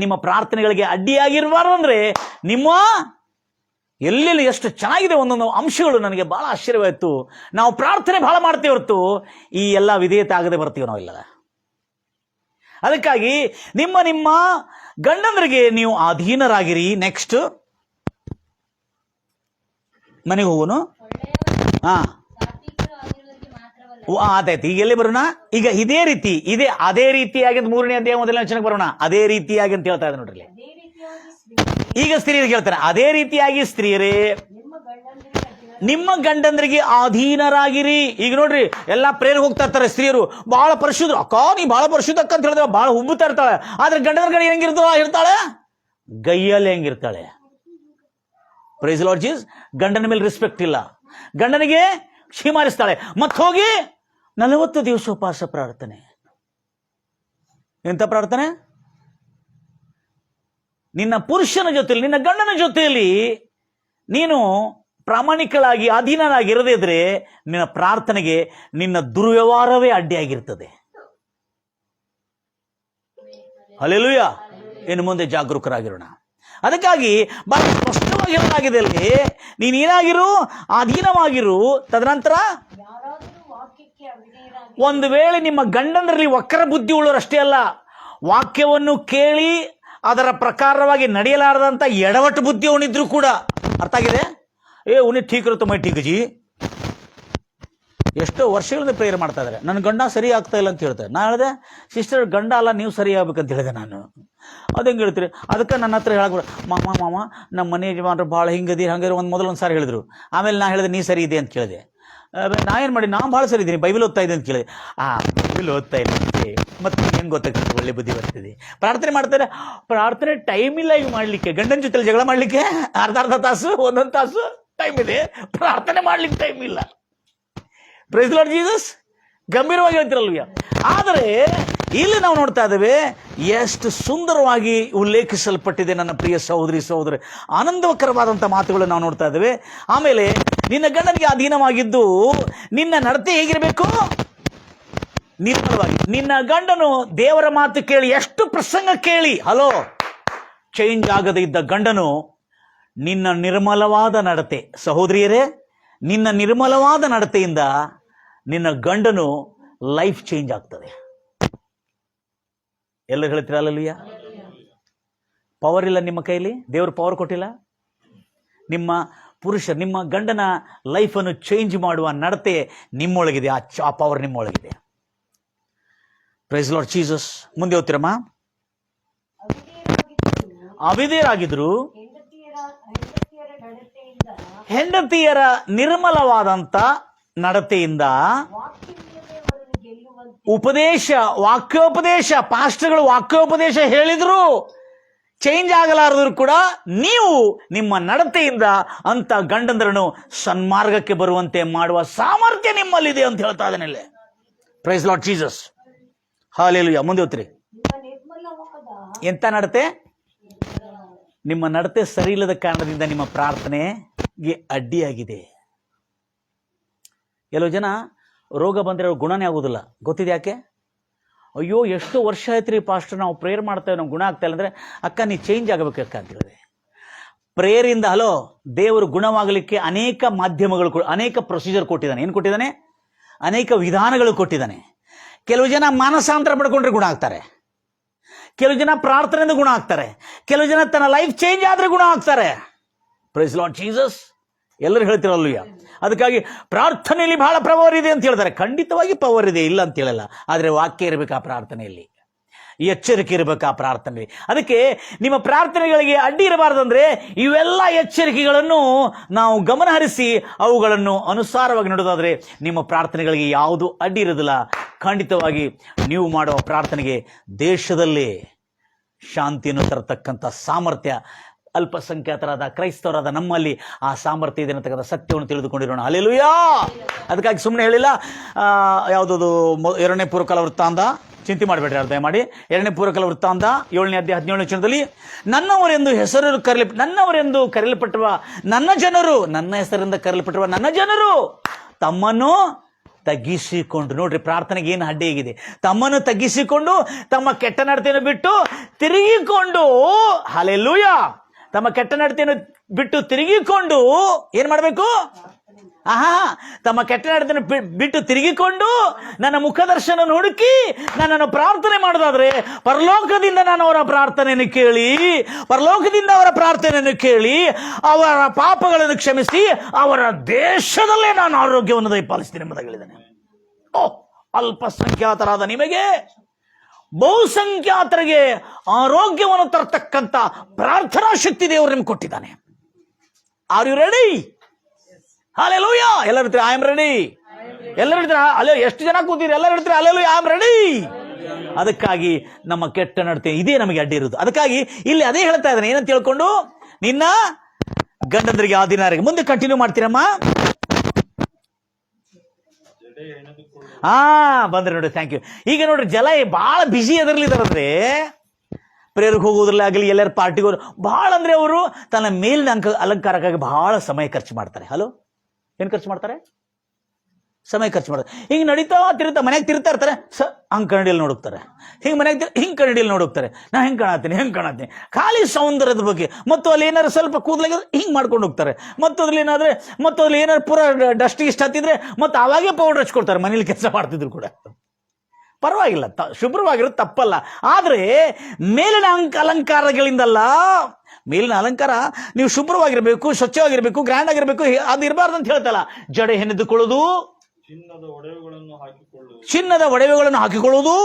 ನಿಮ್ಮ ಪ್ರಾರ್ಥನೆಗಳಿಗೆ ಅಡ್ಡಿಯಾಗಿರಬಾರ್ದು. ಅಂದರೆ ನಿಮ್ಮ ಎಲ್ಲೆಲ್ಲಿ ಎಷ್ಟು ಚೆನ್ನಾಗಿದೆ ಒಂದೊಂದು ಅಂಶಗಳು. ನನಗೆ ಬಹಳ ಆಶ್ಚರ್ಯವಾಯಿತು. ನಾವು ಪ್ರಾರ್ಥನೆ ಬಹಳ ಮಾಡ್ತೀವಿ ಹೊರತು ಈ ಎಲ್ಲ ವಿಧೇಯತೆ ಆಗದೆ ಬರ್ತೀವಿ ನಾವೆಲ್ಲ. ಅದಕ್ಕಾಗಿ ನಿಮ್ಮ ಗಂಡಂದರಿಗೆ ನೀವು ಅಧೀನರಾಗಿರಿ. ನೆಕ್ಸ್ಟ್ ಮನೆಗೆ ಹೋಗೋನು. ಆತಾಯ್ತು. ಈಗ ಎಲ್ಲಿ ಬರೋಣ? ಈಗ ಅದೇ ರೀತಿಯಾಗಿ 3ನೇ ಅಧ್ಯಾಯ 1ನೇ ವಚನಕ್ಕೆ ಬರೋಣ. ಅದೇ ರೀತಿಯಾಗಿ ಅಂತ ಹೇಳ್ತಾ ಇದ್ದಾರೆ ನೋಡ್ರಿ. ಈಗ ಸ್ತ್ರೀಯರಿಗೆ ಹೇಳ್ತಾರೆ, ಅದೇ ರೀತಿಯಾಗಿ ಸ್ತ್ರೀಯರೇ ನಿಮ್ಮ ಗಂಡಂದ್ರಿಗೆ ಅಧೀನರಾಗಿರಿ. ಈಗ ನೋಡ್ರಿ, ಎಲ್ಲಾ ಪ್ರೇರ್ ಹೋಗ್ತಾ ಇರ್ತಾರೆ ಸ್ತ್ರೀಯರು, ಬಹಳ ಪರಿಶುದ್ಧ ಅಕ್ಕ, ನೀ ಬಹಳ ಪರಿಶುದ್ಧ ಅಕ್ಕ ಅಂತ ಹೇಳಿದ್ರೆ ಬಹಳ ಉಬ್ಬುತ್ತಾ ಇರ್ತಾಳೆ. ಆದ್ರೆ ಗಂಡನ ಕಡೆ ಇರ್ತಾಳೆ ಗೈಯಲ್ಲಿ ಹೆಂಗಿರ್ತಾಳೆ. Praise Lord Jesus. ಗಂಡನ ಮೇಲೆ ರೆಸ್ಪೆಕ್ಟ್ ಇಲ್ಲ, ಗಂಡನಿಗೆ ಕ್ಷೀಮಾರಿಸ್ತಾಳೆ. ಮತ್ತೆ ಹೋಗಿ 40 ದಿವಸ ಉಪವಾಸ ಪ್ರಾರ್ಥನೆ. ಎಂತ ಪ್ರಾರ್ಥನೆ? ನಿನ್ನ ಪುರುಷನ ಜೊತೆಯಲ್ಲಿ, ನಿನ್ನ ಗಂಡನ ಜೊತೆಯಲ್ಲಿ ನೀನು ಪ್ರಾಮಾಣಿಕಳಾಗಿ ಅಧೀನನಾಗಿ ಇರದೇ ಇದ್ರೆ ನಿನ್ನ ಪ್ರಾರ್ಥನೆಗೆ ನಿನ್ನ ದುರ್ವ್ಯವಹಾರವೇ ಅಡ್ಡಿಯಾಗಿರ್ತದೆ. ಹಲ್ಲೆಲೂಯಾ. ಇನ್ನು ಮುಂದೆ ಜಾಗರೂಕರಾಗಿರೋಣ. ಅದಕ್ಕಾಗಿ ಬಹಳ ಸ್ಪಷ್ಟವಾಗಿ ಹೇಳಲಾಗಿದೆ ಅಲ್ಲಿ, ನೀನೇನಾಗಿರು, ಅಧೀನವಾಗಿರು. ತದನಂತರ ಒಂದು ವೇಳೆ ನಿಮ್ಮ ಗಂಡಂದರಲ್ಲಿ ವಕ್ರ ಬುದ್ಧಿ ಉಳ್ಳೋರಷ್ಟೇ ಅಲ್ಲ, ವಾಕ್ಯವನ್ನು ಕೇಳಿ ಅದರ ಪ್ರಕಾರವಾಗಿ ನಡೆಯಲಾರದಂತ ಎಡವಟ್ಟು ಬುದ್ಧಿ ಅವನಿದ್ರು ಕೂಡ. ಅರ್ಥ ಆಗಿದೆ? ಉನಿ ಠೀಕ್ ಇರುತ್ತೆ ಮೈ ಠೀಕ್ ಜಿ. ಎಷ್ಟೋ ವರ್ಷಗಳಿಂದ ಪ್ರೇಯರ್ ಮಾಡ್ತಾ ಇದ್ದಾರೆ, ನನ್ನ ಗಂಡ ಸರಿ ಆಗ್ತಾ ಇಲ್ಲ ಅಂತ ಹೇಳ್ತಾರೆ. ನಾನು ಹೇಳಿದೆ, ಸಿಸ್ಟರ್ ಗಂಡ ಅಲ್ಲ ನೀವು ಸರಿ ಆಗ್ಬೇಕಂತ ಹೇಳಿದೆ. ನಾನು ಅದಂಗೆ ಹೇಳ್ತೀರಿ. ಅದಕ್ಕೆ ನನ್ನ ಹತ್ರ ಹೇಳಕ್ ಮಾಮ ನಮ್ಮ ಮನೆ ಯಜಮಾನರು ಭಾಳ ಹಿಂಗದಿ ಹಂಗಾರೆ ಮೊದಲೊಂದು ಸಾರಿ ಹೇಳಿದ್ರು. ಆಮೇಲೆ ನಾ ಹೇಳಿದೆ ನೀ ಸರಿ ಇದೆ ಅಂತ ಕೇಳಿದೆ. ನಾ ಏನು ಮಾಡಿ, ನಾ ಭಾಳ ಸರಿ ಇದ್ದೀನಿ, ಬೈಬಲ್ ಓದ್ತಾ ಇದೆ ಅಂತ ಕೇಳಿದೆ. ಬೈಬಲ್ ಓದ್ತಾ ಇಲ್ಲ ಮತ್ತೆ ಹೆಂಗೆ ಗೊತ್ತಾಗ್ತದೆ, ಒಳ್ಳೆ ಬುದ್ಧಿ ಬರ್ತಿದೆ. ಪ್ರಾರ್ಥನೆ ಮಾಡ್ತಾರೆ, ಪ್ರಾರ್ಥನೆ ಟೈಮ್ ಇಲ್ಲ ಈಗ ಮಾಡಲಿಕ್ಕೆ. ಗಂಡನ ಜೊತೆ ಜಗಳ ಮಾಡಲಿಕ್ಕೆ ಅರ್ಧ ತಾಸು ಒಂದೊಂದು ತಾಸು ಟೈಮ್ ಇದೆ, ಪ್ರಾರ್ಥನೆ ಮಾಡ್ಲಿಕ್ಕೆ ಟೈಮ್ ಇಲ್ಲ. Praise Lord Jesus. ಗಂಭೀರವಾಗಿ ಹೇಳ್ತಿರಲ್ವ. ಆದರೆ ಇಲ್ಲಿ ನಾವು ನೋಡ್ತಾ ಇದ್ದೇವೆ ಎಷ್ಟು ಸುಂದರವಾಗಿ ಉಲ್ಲೇಖಿಸಲ್ಪಟ್ಟಿದೆ ನನ್ನ ಪ್ರಿಯ ಸಹೋದರಿ ಸಹೋದರಿ. ಆನಂದಕರವಾದಂಥ ಮಾತುಗಳು ನಾವು ನೋಡ್ತಾ ಇದ್ದೇವೆ. ಆಮೇಲೆ ನಿನ್ನ ಗಂಡನಿಗೆ ಅಧೀನವಾಗಿದ್ದು ನಿನ್ನ ನಡತೆ ಹೇಗಿರಬೇಕು? ನಿರ್ಮಲವಾಗಿ. ನಿನ್ನ ಗಂಡನು ದೇವರ ಮಾತು ಕೇಳಿ, ಎಷ್ಟು ಪ್ರಸಂಗ ಕೇಳಿ ಹಲೋ ಚೇಂಜ್ ಆಗದೇ ಇದ್ದ ಗಂಡನು ನಿನ್ನ ನಿರ್ಮಲವಾದ ನಡತೆ, ಸಹೋದರಿಯರೇ, ನಿನ್ನ ನಿರ್ಮಲವಾದ ನಡತೆಯಿಂದ ನಿನ್ನ ಗಂಡನು ಲೈಫ್ ಚೇಂಜ್ ಆಗ್ತದೆ. ಎಲ್ಲರೂ ಹೇಳ್ತೀರ ಅಲ್ಲಲ್ವಿಯ? ಪವರ್ ಇಲ್ಲ ನಿಮ್ಮ ಕೈಲಿ, ದೇವರು ಪವರ್ ಕೊಟ್ಟಿಲ್ಲ. ನಿಮ್ಮ ಪುರುಷ, ನಿಮ್ಮ ಗಂಡನ ಲೈಫನ್ನು ಚೇಂಜ್ ಮಾಡುವ ನಡತೆ ನಿಮ್ಮೊಳಗಿದೆ, ಆ ಪವರ್ ನಿಮ್ಮೊಳಗಿದೆ. Praise Lord Jesus. ಮುಂದೆ ಹೋಗ್ತೀರಮ್ಮ. ಅವಿಧೇಯರಾಗಿದ್ರು ಹೆಂಡತಿಯರ ನಿರ್ಮಲವಾದಂತ ನಡತೆಯಿಂದ ವಾಕ್ಯೋಪದೇಶ ಪಾಸ್ಟರ್ಗಳು ವಾಕ್ಯೋಪದೇಶ ಹೇಳಿದ್ರು ಚೇಂಜ್ ಆಗಲಾರದ್ರು ಕೂಡ ನೀವು ನಿಮ್ಮ ನಡತೆಯಿಂದ ಅಂತ ಗಂಡಂದ್ರನ್ನು ಸನ್ಮಾರ್ಗಕ್ಕೆ ಬರುವಂತೆ ಮಾಡುವ ಸಾಮರ್ಥ್ಯ ನಿಮ್ಮಲ್ಲಿದೆ ಅಂತ ಹೇಳ್ತಾ ಇದ್ದಾನೆ. Praise Lord Jesus. ಹಲ್ಲೆಲೂಯಾ. ಮುಂದೆ ಹೋಗ್ತೀರಿ. ಎಂತ ನಡತೆ? ನಿಮ್ಮ ನಡತೆ ಸರಿ ಇಲ್ಲದ ಕಾರಣದಿಂದ ನಿಮ್ಮ ಪ್ರಾರ್ಥನೆಗೆ ಅಡ್ಡಿಯಾಗಿದೆ. ಕೆಲವು ಜನ ರೋಗ ಬಂದರೆ ಅವ್ರ ಗುಣನೇ ಆಗೋದಿಲ್ಲ. ಗೊತ್ತಿದೆ ಯಾಕೆ? ಅಯ್ಯೋ ಎಷ್ಟು ವರ್ಷ ಆಯ್ತು ಪಾಸ್ಟರ್ ನಾವು ಪ್ರೇಯರ್ ಮಾಡ್ತೇವೆ, ನಾವು ಗುಣ ಆಗ್ತಾ ಇಲ್ಲ ಅಂದರೆ, ಅಕ್ಕ ನೀ ಚೇಂಜ್ ಆಗಬೇಕು ಅಕ್ಕ ಅಂತ ಹೇಳಿದೆ. ಪ್ರೇಯರಿಂದ ಹಲೋ ದೇವರು ಗುಣವಾಗಲಿಕ್ಕೆ ಅನೇಕ ಮಾಧ್ಯಮಗಳು, ಅನೇಕ ಪ್ರೊಸೀಜರ್ ಕೊಟ್ಟಿದ್ದಾನೆ. ಏನು ಕೊಟ್ಟಿದ್ದಾನೆ? ಅನೇಕ ವಿಧಾನಗಳು ಕೊಟ್ಟಿದ್ದಾನೆ. ಕೆಲವು ಜನ ಮಾನಸಾಂತರ ಪಡ್ಕೊಂಡ್ರೆ ಗುಣ ಆಗ್ತಾರೆ, ಕೆಲವು ಜನ ಪ್ರಾರ್ಥನೆಯಿಂದ ಗುಣ ಆಗ್ತಾರೆ, ಕೆಲವು ಜನ ತನ್ನ ಲೈಫ್ ಚೇಂಜ್ ಆದ್ರೆ ಗುಣ ಆಗ್ತಾರೆ. Praise Lord Jesus. ಎಲ್ಲರೂ ಹೇಳ್ತಿರಲ್ವಯ್ಯ. ಅದಕ್ಕಾಗಿ ಪ್ರಾರ್ಥನೆಯಲ್ಲಿ ಬಹಳ ಪವರ್ ಇದೆ ಅಂತ ಹೇಳ್ತಾರೆ. ಖಂಡಿತವಾಗಿ ಪವರ್ ಇದೆ, ಇಲ್ಲ ಅಂತ ಹೇಳಲ್ಲ. ಆದರೆ ವಾಕ್ಯ ಇರಬೇಕು ಆ ಪ್ರಾರ್ಥನೆಯಲ್ಲಿ, ಎಚ್ಚರಿಕೆ ಇರಬೇಕು ಆ ಪ್ರಾರ್ಥನೆಯಲ್ಲಿ. ಅದಕ್ಕೆ ನಿಮ್ಮ ಪ್ರಾರ್ಥನೆಗಳಿಗೆ ಅಡ್ಡಿ ಇರಬಾರ್ದಂದ್ರೆ ಇವೆಲ್ಲ ಎಚ್ಚರಿಕೆಗಳನ್ನು ನಾವು ಗಮನ ಹರಿಸಿ ಅವುಗಳನ್ನು ಅನುಸಾರವಾಗಿ ನಡೆದಾದ್ರೆ ನಿಮ್ಮ ಪ್ರಾರ್ಥನೆಗಳಿಗೆ ಯಾವುದು ಅಡ್ಡಿ ಇರೋದಿಲ್ಲ. ಖಂಡಿತವಾಗಿ ನೀವು ಮಾಡುವ ಪ್ರಾರ್ಥನೆಗೆ ದೇಶದಲ್ಲಿ ಶಾಂತಿಯನ್ನು ತರತಕ್ಕಂಥ ಸಾಮರ್ಥ್ಯ ಅಲ್ಪಸಂಖ್ಯಾತರಾದ ಕ್ರೈಸ್ತವರಾದ ನಮ್ಮಲ್ಲಿ ಆ ಸಾಮರ್ಥ್ಯ ಇದೆ ಅನ್ನತಕ್ಕಂಥ ಸತ್ಯವನ್ನು ತಿಳಿದುಕೊಂಡಿರೋಣ. ಹಲ್ಲೆಲೂಯಾ. ಅದಕ್ಕಾಗಿ ಸುಮ್ಮನೆ ಹೇಳಿಲ್ಲ. ಯಾವುದದು 2ನೇ ಪೂರ್ವಕಾಲ ವೃತ್ತಾಂತ, ಚಿಂತೆ ಮಾಡಬೇಡ್ರಿ, ಅರ್ಥ ಮಾಡಿ. 2ನೇ ಪೂರ್ವಕಾಲ ವೃತ್ತಾಂತ 7ನೇ ಅಧ್ಯಾಯ 17ನೇ ವಚನದಲ್ಲಿ ನನ್ನವರೆಂದು ಕರೆಯಲ್ಪಟ್ಟವ ನನ್ನ ಜನರು, ನನ್ನ ಹೆಸರಿಂದ ಕರೆಯಲ್ಪಟ್ಟವ ನನ್ನ ಜನರು ತಮ್ಮನ್ನು ತಗ್ಗಿಸಿಕೊಂಡು. ನೋಡ್ರಿ, ಪ್ರಾರ್ಥನೆಗೆ ಏನು ಅಡ್ಡಿ ಆಗಿದೆ? ತಮ್ಮನ್ನು ತಗ್ಗಿಸಿಕೊಂಡು ತಮ್ಮ ಕೆಟ್ಟ ನಡತೆಯನ್ನು ಬಿಟ್ಟು ತಿರುಗಿಕೊಂಡು, ಹಲ್ಲೆಲೂಯಾ, ತಮ್ಮ ಕೆಟ್ಟ ನಡತೆಯನ್ನು ಬಿಟ್ಟು ತಿರುಗಿಕೊಂಡು ಏನ್ ಮಾಡಬೇಕು? ತಮ್ಮ ಕೆಟ್ಟ ನಡತೆಯನ್ನು ಬಿಟ್ಟು ತಿರುಗಿಕೊಂಡು ನನ್ನ ಮುಖದರ್ಶನ ಹುಡುಕಿ ನನ್ನನ್ನು ಪ್ರಾರ್ಥನೆ ಮಾಡೋದಾದ್ರೆ ಪರಲೋಕದಿಂದ ನಾನು ಅವರ ಪ್ರಾರ್ಥನೆಯನ್ನು ಕೇಳಿ, ಪರಲೋಕದಿಂದ ಅವರ ಪ್ರಾರ್ಥನೆಯನ್ನು ಕೇಳಿ ಅವರ ಪಾಪಗಳನ್ನು ಕ್ಷಮಿಸಿ ಅವರ ದೇಶದಲ್ಲೇ ನಾನು ಆರೋಗ್ಯವನ್ನು ದಯಪಾಲಿಸ್ತೀನಿ ಎಂಬುದಾಗಿ ಹೇಳಿದ್ದಾನೆ. ಅಲ್ಪಸಂಖ್ಯಾತರಾದ ನಿಮಗೆ ಬಹುಸಂಖ್ಯಾತರಿಗೆ ಆರೋಗ್ಯವನ್ನು ತರತಕ್ಕಂತ ಪ್ರಾರ್ಥನಾ ಶಕ್ತಿ ದೇವರು ನಿಮ್ಗೆ ಕೊಟ್ಟಿದ್ದಾನೆ. Are you ready? ಹಲ್ಲೆಲೂಯಾ. ಎಲ್ಲರೂ ಹೇಳ್ತೀರಾ ಐ ಆಮ್ ರೆಡಿ? ಎಲ್ಲರೂ ಹೇಳ್ತೀರಾ? ಅಲ್ಲೇ ಎಷ್ಟು ಜನ ಕೂತೀರಿ? ಎಲ್ಲರೂ ಹೇಳ್ತೀರಾ ಹಲ್ಲೆಲೂಯಾ, ಐ ಆಮ್ ರೆಡಿ? ಅದಕ್ಕಾಗಿ ನಮ್ಮ ಕೆಟ್ಟ ನಡತೆ ಇದೇ ನಮಗೆ ಅಡ್ಡಿ ಇರುವುದು. ಅದಕ್ಕಾಗಿ ಇಲ್ಲಿ ಅದೇ ಹೇಳ್ತಾ ಇದ್ದಾನೆ, ಏನಂತ ಹೇಳ್ಕೊಂಡು, ನಿನ್ನ ಗಂಡಂದರಿಗೆ ಆದಿನಾರಿಗೆ. ಮುಂದೆ ಕಂಟಿನ್ಯೂ ಮಾಡ್ತೀರಮ್ಮ. ಬಂದ್ರಿ ನೋಡಿ, ಥ್ಯಾಂಕ್ ಯು. ಈಗ ನೋಡ್ರಿ, ಜಲ ಬಹಳ ಬಿಸಿ ಎದರ್ಲಿ ಇದಾರಂದ್ರೆ ಪ್ರೇಯರ್ಗೆ ಹೋಗೋದ್ರಲ್ಲಿ ಆಗಲಿ, ಎಲ್ಲರ ಪಾರ್ಟಿಗೆ ಹೋದ್ರು ಬಹಳ ಅಂದ್ರೆ ಅವರು ತನ್ನ ಮೇಲಿನ ಅಲಂಕಾರಕ್ಕಾಗಿ ಬಹಳ ಸಮಯ ಖರ್ಚು ಮಾಡ್ತಾರೆ. ಹಲೋ, ಏನ್ ಖರ್ಚು ಮಾಡ್ತಾರೆ? ಸಮಯ ಖರ್ಚು ಮಾಡ್ತಾರೆ. ಹಿಂಗೆ ನಡೀತಾ ತಿರುತ್ತಾ ಮನೆಯಾಗ ತಿರುತ್ತಾ ಇರ್ತಾರೆ, ಹಂಗೆ ಕನ್ನಡಿಯಲ್ಲಿ ನೋಡುತ್ತಾರೆ, ಹಿಂಗೆ ಮನೆಯಾಗ ಹಿಂಗೆ ಕನ್ನಡಿಯಲ್ಲಿ ನೋಡುತ್ತಾರೆ, ನಾ ಹೆಂಗೆ ಕಾಣತ್ತೀನಿ ಖಾಲಿ ಸೌಂದರ್ಯದ ಬಗ್ಗೆ. ಮತ್ತು ಅಲ್ಲಿ ಏನಾದ್ರು ಸ್ವಲ್ಪ ಕೂದಲಾಗ ಹಿಂಗೆ ಮಾಡ್ಕೊಂಡು ಹೋಗ್ತಾರೆ. ಮತ್ತು ಅದ್ರಲ್ಲಿ ಏನಾದ್ರು ಪೂರ ಡಸ್ಟ್ ಇಷ್ಟ ಹತ್ತಿದ್ರೆ ಮತ್ತೆ ಅವಾಗೇ ಪೌಡರ್ ಹಚ್ಕೊಳ್ತಾರೆ. ಮನೇಲಿ ಕೆಲಸ ಮಾಡ್ತಿದ್ರು ಕೂಡ ಪರವಾಗಿಲ್ಲ, ಶುಭ್ರವಾಗಿರೋದು ತಪ್ಪಲ್ಲ. ಆದರೆ ಮೇಲಿನ ಅಲಂಕಾರಗಳಿಂದಲ್ಲ, ಮೇಲಿನ ಅಲಂಕಾರ ನೀವು ಶುಭ್ರವಾಗಿರ್ಬೇಕು, ಸ್ವಚ್ಛವಾಗಿರ್ಬೇಕು, ಗ್ರ್ಯಾಂಡ್ ಆಗಿರ್ಬೇಕು, ಅದು ಇರಬಾರ್ದು ಅಂತ ಹೇಳ್ತಲ್ಲ. ಜಡೆ ಹೆಣೆದುಕೊಳ್ಳುವುದು, ಚಿನ್ನದ ಒಡವೆಗಳನ್ನು ಹಾಕಿಕೊಳ್ಳುವುದು,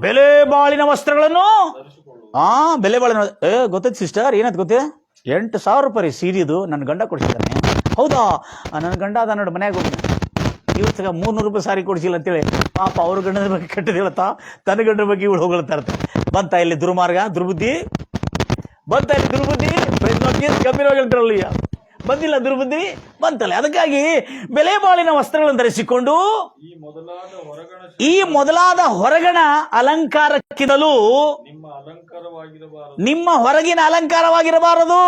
ಬೆಲೆ ಬಾಳಿನ ವಸ್ತ್ರಗಳನ್ನು, ಬೆಲೆ ಬಾಳಿನ ಗೊತ್ತೈತಿ ಸಿಸ್ಟರ್, ಏನಂತ ಗೊತ್ತಿದೆ? 8,000 ರೂಪಾಯಿ ಸೀರೆದು ನನ್ನ ಗಂಡ ಕೊಡಿಸಿದ್ದಾನೆ. ಹೌದಾ? ನನ್ನ ಗಂಡ ಅದ ನೋಡಿ ಮನ್ಯಾಗ ಹೋಗಿ ಇವತ್ತಾಗ 300 ರೂಪಾಯಿ ಸಾರಿ ಕೊಡಿಸಿಲ್ಲ ಅಂತೇಳಿ ಪಾಪ ಅವ್ರ ಗಂಡನ ಬಗ್ಗೆ ಕೆಟ್ಟದ್ದು ಹೇಳ್ತಾ ತನ್ನ ಗಂಡನ ಬಗ್ಗೆ ಇವಳು ಹೋಗ್ತಾ ಇರ್ತಾರೆ. ಬಂತ ಇಲ್ಲಿ ದುರ್ಮಾರ್ಗ, ದುರ್ಬುದ್ಧಿ ಬಂತ, ಇಲ್ಲಿ ದುರ್ಬುದ್ಧಿ ಗಂಭೀರವಾಗಿ ಹೇಳ್ತಾರಲ್ಲ, ಬಂದಿಲ್ಲ ದುರ್ಬುದ್ಧಿ ಬಂತಲ್ಲ. ಅದಕ್ಕಾಗಿ ಬೆಲೆ ಬಾಳಿನ ವಸ್ತ್ರಗಳನ್ನು ಧರಿಸಿಕೊಂಡು ಈ ಮೊದಲಾದ ಹೊರಗಣ ಅಲಂಕಾರಕ್ಕಿದಲು ನಿಮ್ಮ ಹೊರಗಿನ ಅಲಂಕಾರವಾಗಿರಬಾರದು.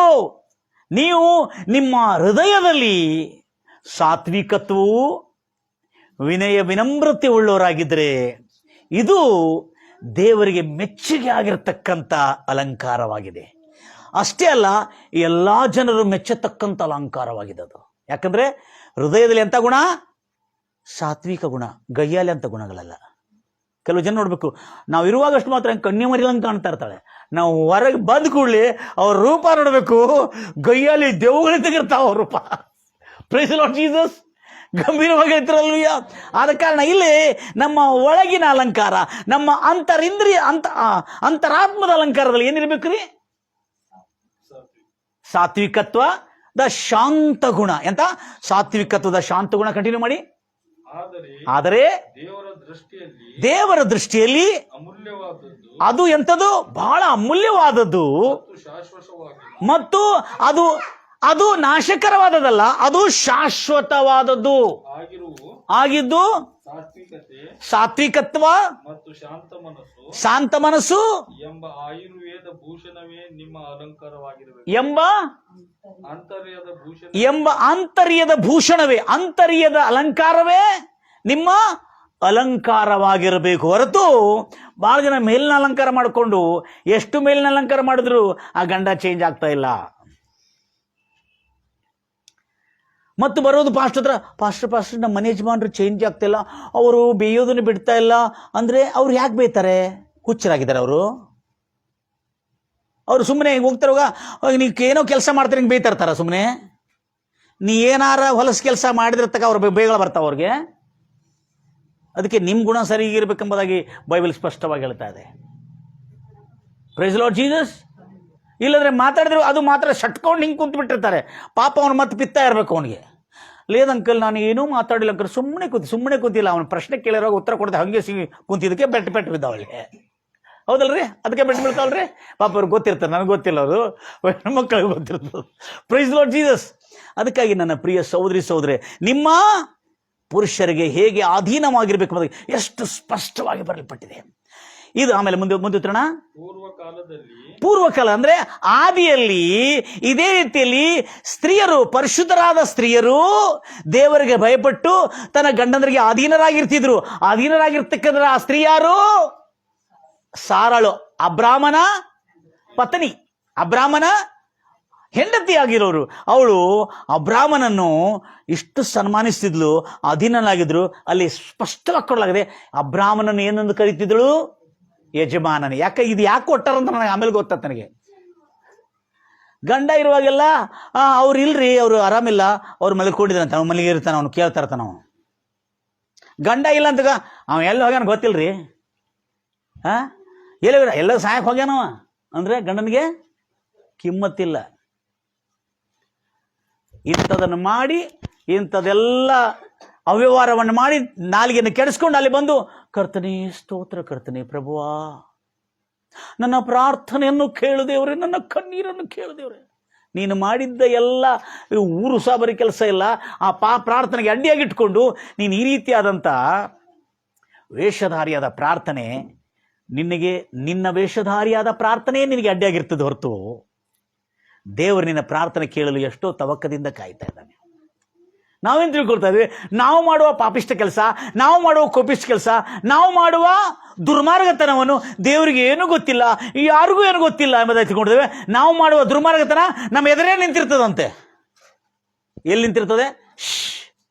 ನೀವು ನಿಮ್ಮ ಹೃದಯದಲ್ಲಿ ಸಾತ್ವಿಕತ್ವವು, ವಿನಯ ವಿನಮ್ರತೆ ಉಳ್ಳವರಾಗಿದ್ದರೆ ಇದು ದೇವರಿಗೆ ಮೆಚ್ಚುಗೆ ಆಗಿರತಕ್ಕಂಥ ಅಲಂಕಾರವಾಗಿದೆ. ಅಷ್ಟೇ ಅಲ್ಲ, ಎಲ್ಲ ಜನರು ಮೆಚ್ಚತಕ್ಕಂಥ ಅಲಂಕಾರವಾಗಿದೆ ಅದು. ಯಾಕಂದ್ರೆ ಹೃದಯದಲ್ಲಿ ಎಂಥ ಗುಣ? ಸಾತ್ವಿಕ ಗುಣ, ಗಯ್ಯಾಲಿ ಅಂತ ಗುಣಗಳಲ್ಲ. ಕೆಲವು ಜನ ನೋಡ್ಬೇಕು, ನಾವು ಇರುವಾಗಷ್ಟು ಮಾತ್ರ ಕನ್ಯಾಮರಿಲಂಗೆ ಕಾಣ್ತಾ ಇರ್ತಾಳೆ, ನಾವು ಹೊರಗೆ ಬಂದ ಕೂಡಲೇ ಅವ್ರ ರೂಪ ನೋಡ್ಬೇಕು, ಗಯ್ಯಾಲಿ ದೇವುಗಳೇ ತೆಗಿರ್ತಾವ ಅವ್ರ ರೂಪ. Praise the Lord Jesus. ಗಂಭೀರವಾಗಿ ಹೇಳ್ತಿರಲ್ವಯ್ಯ. ಆದ ಕಾರಣ ಇಲ್ಲಿ ನಮ್ಮ ಒಳಗಿನ ಅಲಂಕಾರ, ನಮ್ಮ ಅಂತರಾತ್ಮದ ಅಲಂಕಾರದಲ್ಲಿ ಏನಿರ್ಬೇಕು ರೀ? ಸಾತ್ವಿಕತ್ವದ ಶಾಂತ ಗುಣ. ಎಂತ? ಸಾತ್ವಿಕತ್ವದ ಶಾಂತ ಗುಣ. ಕಂಟಿನ್ಯೂ ಮಾಡಿ. ಆದರೆ ದೇವರ ದೃಷ್ಟಿಯಲ್ಲಿ ಅದು ಎಂಥದ್ದು? ಬಹಳ ಅಮೂಲ್ಯವಾದದ್ದು ಮತ್ತು ಅದು ನಾಶಕರವಾದದಲ್ಲ, ಅದು ಶಾಶ್ವತವಾದದ್ದು ಆಗಿದ್ದು ಸಾತ್ವಿಕತ್ವ ಮತ್ತು ಶಾಂತ ಮನಸ್ಸು ಎಂಬ ಆಯುರ್ವೇದ ಭೂಷಣವೇ ನಿಮ್ಮ ಅಲಂಕಾರವಾಗಿರಬೇಕು. ಎಂಬ ಆಂತರ್ಯದ ಭೂಷಣವೇ, ಆಂತರ್ಯದ ಅಲಂಕಾರವೇ ನಿಮ್ಮ ಅಲಂಕಾರವಾಗಿರಬೇಕು. ಹೊರತು ಬಹಳ ಜನ ಮೇಲಿನ ಅಲಂಕಾರ ಮಾಡಿಕೊಂಡು ಎಷ್ಟು ಮೇಲಿನ ಅಲಂಕಾರ ಮಾಡಿದ್ರು ಆ ಗಂಡ ಚೇಂಜ್ ಆಗ್ತಾ ಇಲ್ಲ. ಮತ್ತು ಬರೋದು ಪಾಸ್ಟರ್ ಹತ್ರ, ಪಾಸ್ಟರ್ ನಮ್ಮ ಮನೆ ಯಜಮಾನ್ರು ಚೇಂಜ್ ಆಗ್ತಾಯಿಲ್ಲ, ಅವರು ಬೇಯೋದನ್ನು ಬಿಡ್ತಾ ಇಲ್ಲ ಅಂದರೆ ಅವ್ರು ಯಾಕೆ ಬೇಯ್ತಾರೆ? ಹುಚ್ಚರಾಗಿದ್ದಾರೆ ಅವರು ಸುಮ್ಮನೆ ಹೋಗ್ತಾರೋಗ, ನೀವು ಏನೋ ಕೆಲಸ ಮಾಡ್ತಾರೆ ಹಿಂಗೆ ಬೇಯ್ತಾ ಇರ್ತಾರ ಸುಮ್ಮನೆ. ನೀ ಏನಾರ ಹೊಲಸು ಕೆಲಸ ಮಾಡಿದಿರ್ತಕ್ಕ ಅವ್ರು ಬೇಗಳು ಬರ್ತಾವ ಅವ್ರಿಗೆ. ಅದಕ್ಕೆ ನಿಮ್ಮ ಗುಣ ಸರಿಗಿರ್ಬೇಕೆಂಬುದಾಗಿ ಬೈಬಲ್ ಸ್ಪಷ್ಟವಾಗಿ ಹೇಳ್ತಾ ಇದೆ. Praise the Lord Jesus. ಇಲ್ಲಂದ್ರೆ ಮಾತಾಡಿದ್ರು ಅದು ಮಾತ್ರ ಶಟ್ಕೊಂಡು ಹಿಂಗೆ ಕುಂತು ಬಿಟ್ಟಿರ್ತಾರೆ. ಪಾಪ ಅವನು ಮತ್ತೆ ಪಿತ್ತ ಇರಬೇಕು ಅವನಿಗೆ. ಲೇದಂಕಲ್ ನಾನು ಏನೂ ಮಾತಾಡಿಲ್ಲ ಅಂಕಲ್, ಸುಮ್ಮನೆ ಕೂತಿಲ್ಲ. ಅವನ ಪ್ರಶ್ನೆ ಕೇಳಿರೋ ಉತ್ತರ ಕೊಡದೆ ಹಂಗೆ ಕುಂತಿದ್ದಕ್ಕೆ ಬೆಟ್ಟು ಬಿದ್ದಾವಲ್ಲಿ. ಹೌದಲ್ರಿ? ಅದಕ್ಕೆ ಬೆಟ್ಟು ಬೀಳ್ತಾವಲ್ರಿ. ಪಾಪ ಅವ್ರಿಗೆ ಗೊತ್ತಿರ್ತಾರೆ, ನನಗೆ ಗೊತ್ತಿಲ್ಲ, ಅವರು ಮಕ್ಕಳಿಗೆ ಗೊತ್ತಿರ್ತದೆ. Praise the Lord Jesus. ಅದಕ್ಕಾಗಿ ನನ್ನ ಪ್ರಿಯ ಸಹೋದರಿ, ನಿಮ್ಮ ಪುರುಷರಿಗೆ ಹೇಗೆ ಅಧೀನವಾಗಿರ್ಬೇಕು ಅನ್ನೋದಕ್ಕೆ ಎಷ್ಟು ಸ್ಪಷ್ಟವಾಗಿ ಬರಲ್ಪಟ್ಟಿದೆ. ಇದು ಆಮೇಲೆ ಮುಂದೆ ಉತ್ತರಣ. ಪೂರ್ವಕಾಲದಲ್ಲಿ ಪೂರ್ವಕಾಲ ಅಂದ್ರೆ ಆದಿಯಲ್ಲಿ ಇದೇ ರೀತಿಯಲ್ಲಿ ಸ್ತ್ರೀಯರು, ಪರಿಶುದ್ಧರಾದ ಸ್ತ್ರೀಯರು ದೇವರಿಗೆ ಭಯಪಟ್ಟು ತನ್ನ ಗಂಡಂದರಿಗೆ ಅಧೀನರಾಗಿರ್ತಿದ್ರು. ಅಧೀನರಾಗಿರ್ತಕ್ಕಂಥ ಆ ಸ್ತ್ರೀ ಯಾರು? ಸಾರಳು, ಅಬ್ರಾಮನ ಪತ್ನಿ, ಅಬ್ರಾಮನ ಹೆಂಡತಿ ಆಗಿರೋರು. ಅವಳು ಅಬ್ರಾಮನನ್ನು ಇಷ್ಟು ಸನ್ಮಾನಿಸ್ತಿದ್ಲು, ಅಧೀನನಾಗಿದ್ರು. ಅಲ್ಲಿ ಸ್ಪಷ್ಟವಾಗಿ ಕೊಡಲಾಗಿದೆ, ಅಬ್ರಾಮನನ್ನು ಏನಂದು ಕರೀತಿದ್ಳು? ಯಜಮಾನನೇ. ಇದು ಯಾಕೆ ಕೊಟ್ಟಾರಂತ ನನಗೆ ಆಮೇಲೆ ಗೊತ್ತಾತ. ನನಗೆ ಗಂಡ ಇರುವಾಗೆಲ್ಲ ಅವ್ರು ಇಲ್ರಿ, ಅವರು ಆರಾಮಿಲ್ಲ, ಅವ್ರು ಮಲ್ಕೊಂಡಿದ್ರಂತ, ಅವ್ನು ಮಲ್ಲಿಗೆ ಇರ್ತಾನೆ, ಅವ್ನು ಕೇಳ್ತಾ ಇರ್ತಾನ. ಅವನು ಗಂಡ ಇಲ್ಲ ಅಂತ ಅವ ಎಲ್ಲ ಹೋಗ್ಯಾನ ಗೊತ್ತಿಲ್ರಿ. ಎಲ್ಲ ಸಾಯಕ್ಕೆ ಹೋಗ್ಯಾನವ ಅಂದ್ರೆ ಗಂಡನಿಗೆ ಕಿಮ್ಮತ್ತಿಲ್ಲ. ಇಂಥದನ್ನು ಮಾಡಿ, ಇಂಥದೆಲ್ಲ ಅವ್ಯವಹಾರವನ್ನು ಮಾಡಿ ನಾಲಿಗೆಯನ್ನು ಕೆಡಿಸ್ಕೊಂಡು ಅಲ್ಲಿ ಬಂದು, ಕರ್ತನೇ ಸ್ತೋತ್ರ, ಕರ್ತನೇ ಪ್ರಭುವಾ, ನನ್ನ ಪ್ರಾರ್ಥನೆಯನ್ನು ಕೇಳುದೇವ್ರೆ, ನನ್ನ ಕಣ್ಣೀರನ್ನು ಕೇಳುದೇವ್ರೆ. ನೀನು ಮಾಡಿದ್ದ ಎಲ್ಲ ಊರು ಸಾಬರಿ ಕೆಲಸ ಇಲ್ಲ, ಆ ಪ್ರಾರ್ಥನೆಗೆ ಅಡ್ಡಿಯಾಗಿಟ್ಕೊಂಡು ನೀನು ಈ ರೀತಿಯಾದಂಥ ವೇಷಧಾರಿಯಾದ ಪ್ರಾರ್ಥನೆ, ನಿನ್ನ ವೇಷಧಾರಿಯಾದ ಪ್ರಾರ್ಥನೆ ನಿನಗೆ ಅಡ್ಡಿಯಾಗಿರ್ತದೆ ಹೊರತು ದೇವರು ನಿನ್ನ ಪ್ರಾರ್ಥನೆ ಕೇಳಲು ಎಷ್ಟೋ ತವಕದಿಂದ ಕಾಯ್ತಾ ಇದ್ದಾನೆ. ನಾವೇನು ತಿಳ್ಕೊಳ್ತಾ ಇದ್ವಿ? ನಾವು ಮಾಡುವ ಪಾಪಿಷ್ಟ ಕೆಲಸ, ನಾವು ಮಾಡುವ ಕೋಪಿಷ್ಟ ಕೆಲಸ, ನಾವು ಮಾಡುವ ದುರ್ಮಾರ್ಗತನವನ್ನು ದೇವರಿಗೆ ಏನೂ ಗೊತ್ತಿಲ್ಲ, ಯಾರಿಗೂ ಏನು ಗೊತ್ತಿಲ್ಲ ಎಂಬುದಾಗಿ ತಿಳ್ಕೊಂಡಿದ್ದೇವೆ. ನಾವು ಮಾಡುವ ದುರ್ಮಾರ್ಗತನ ನಮ್ಮ ಎದುರೇ ನಿಂತಿರ್ತದಂತೆ. ಎಲ್ಲಿ ನಿಂತಿರ್ತದೆ?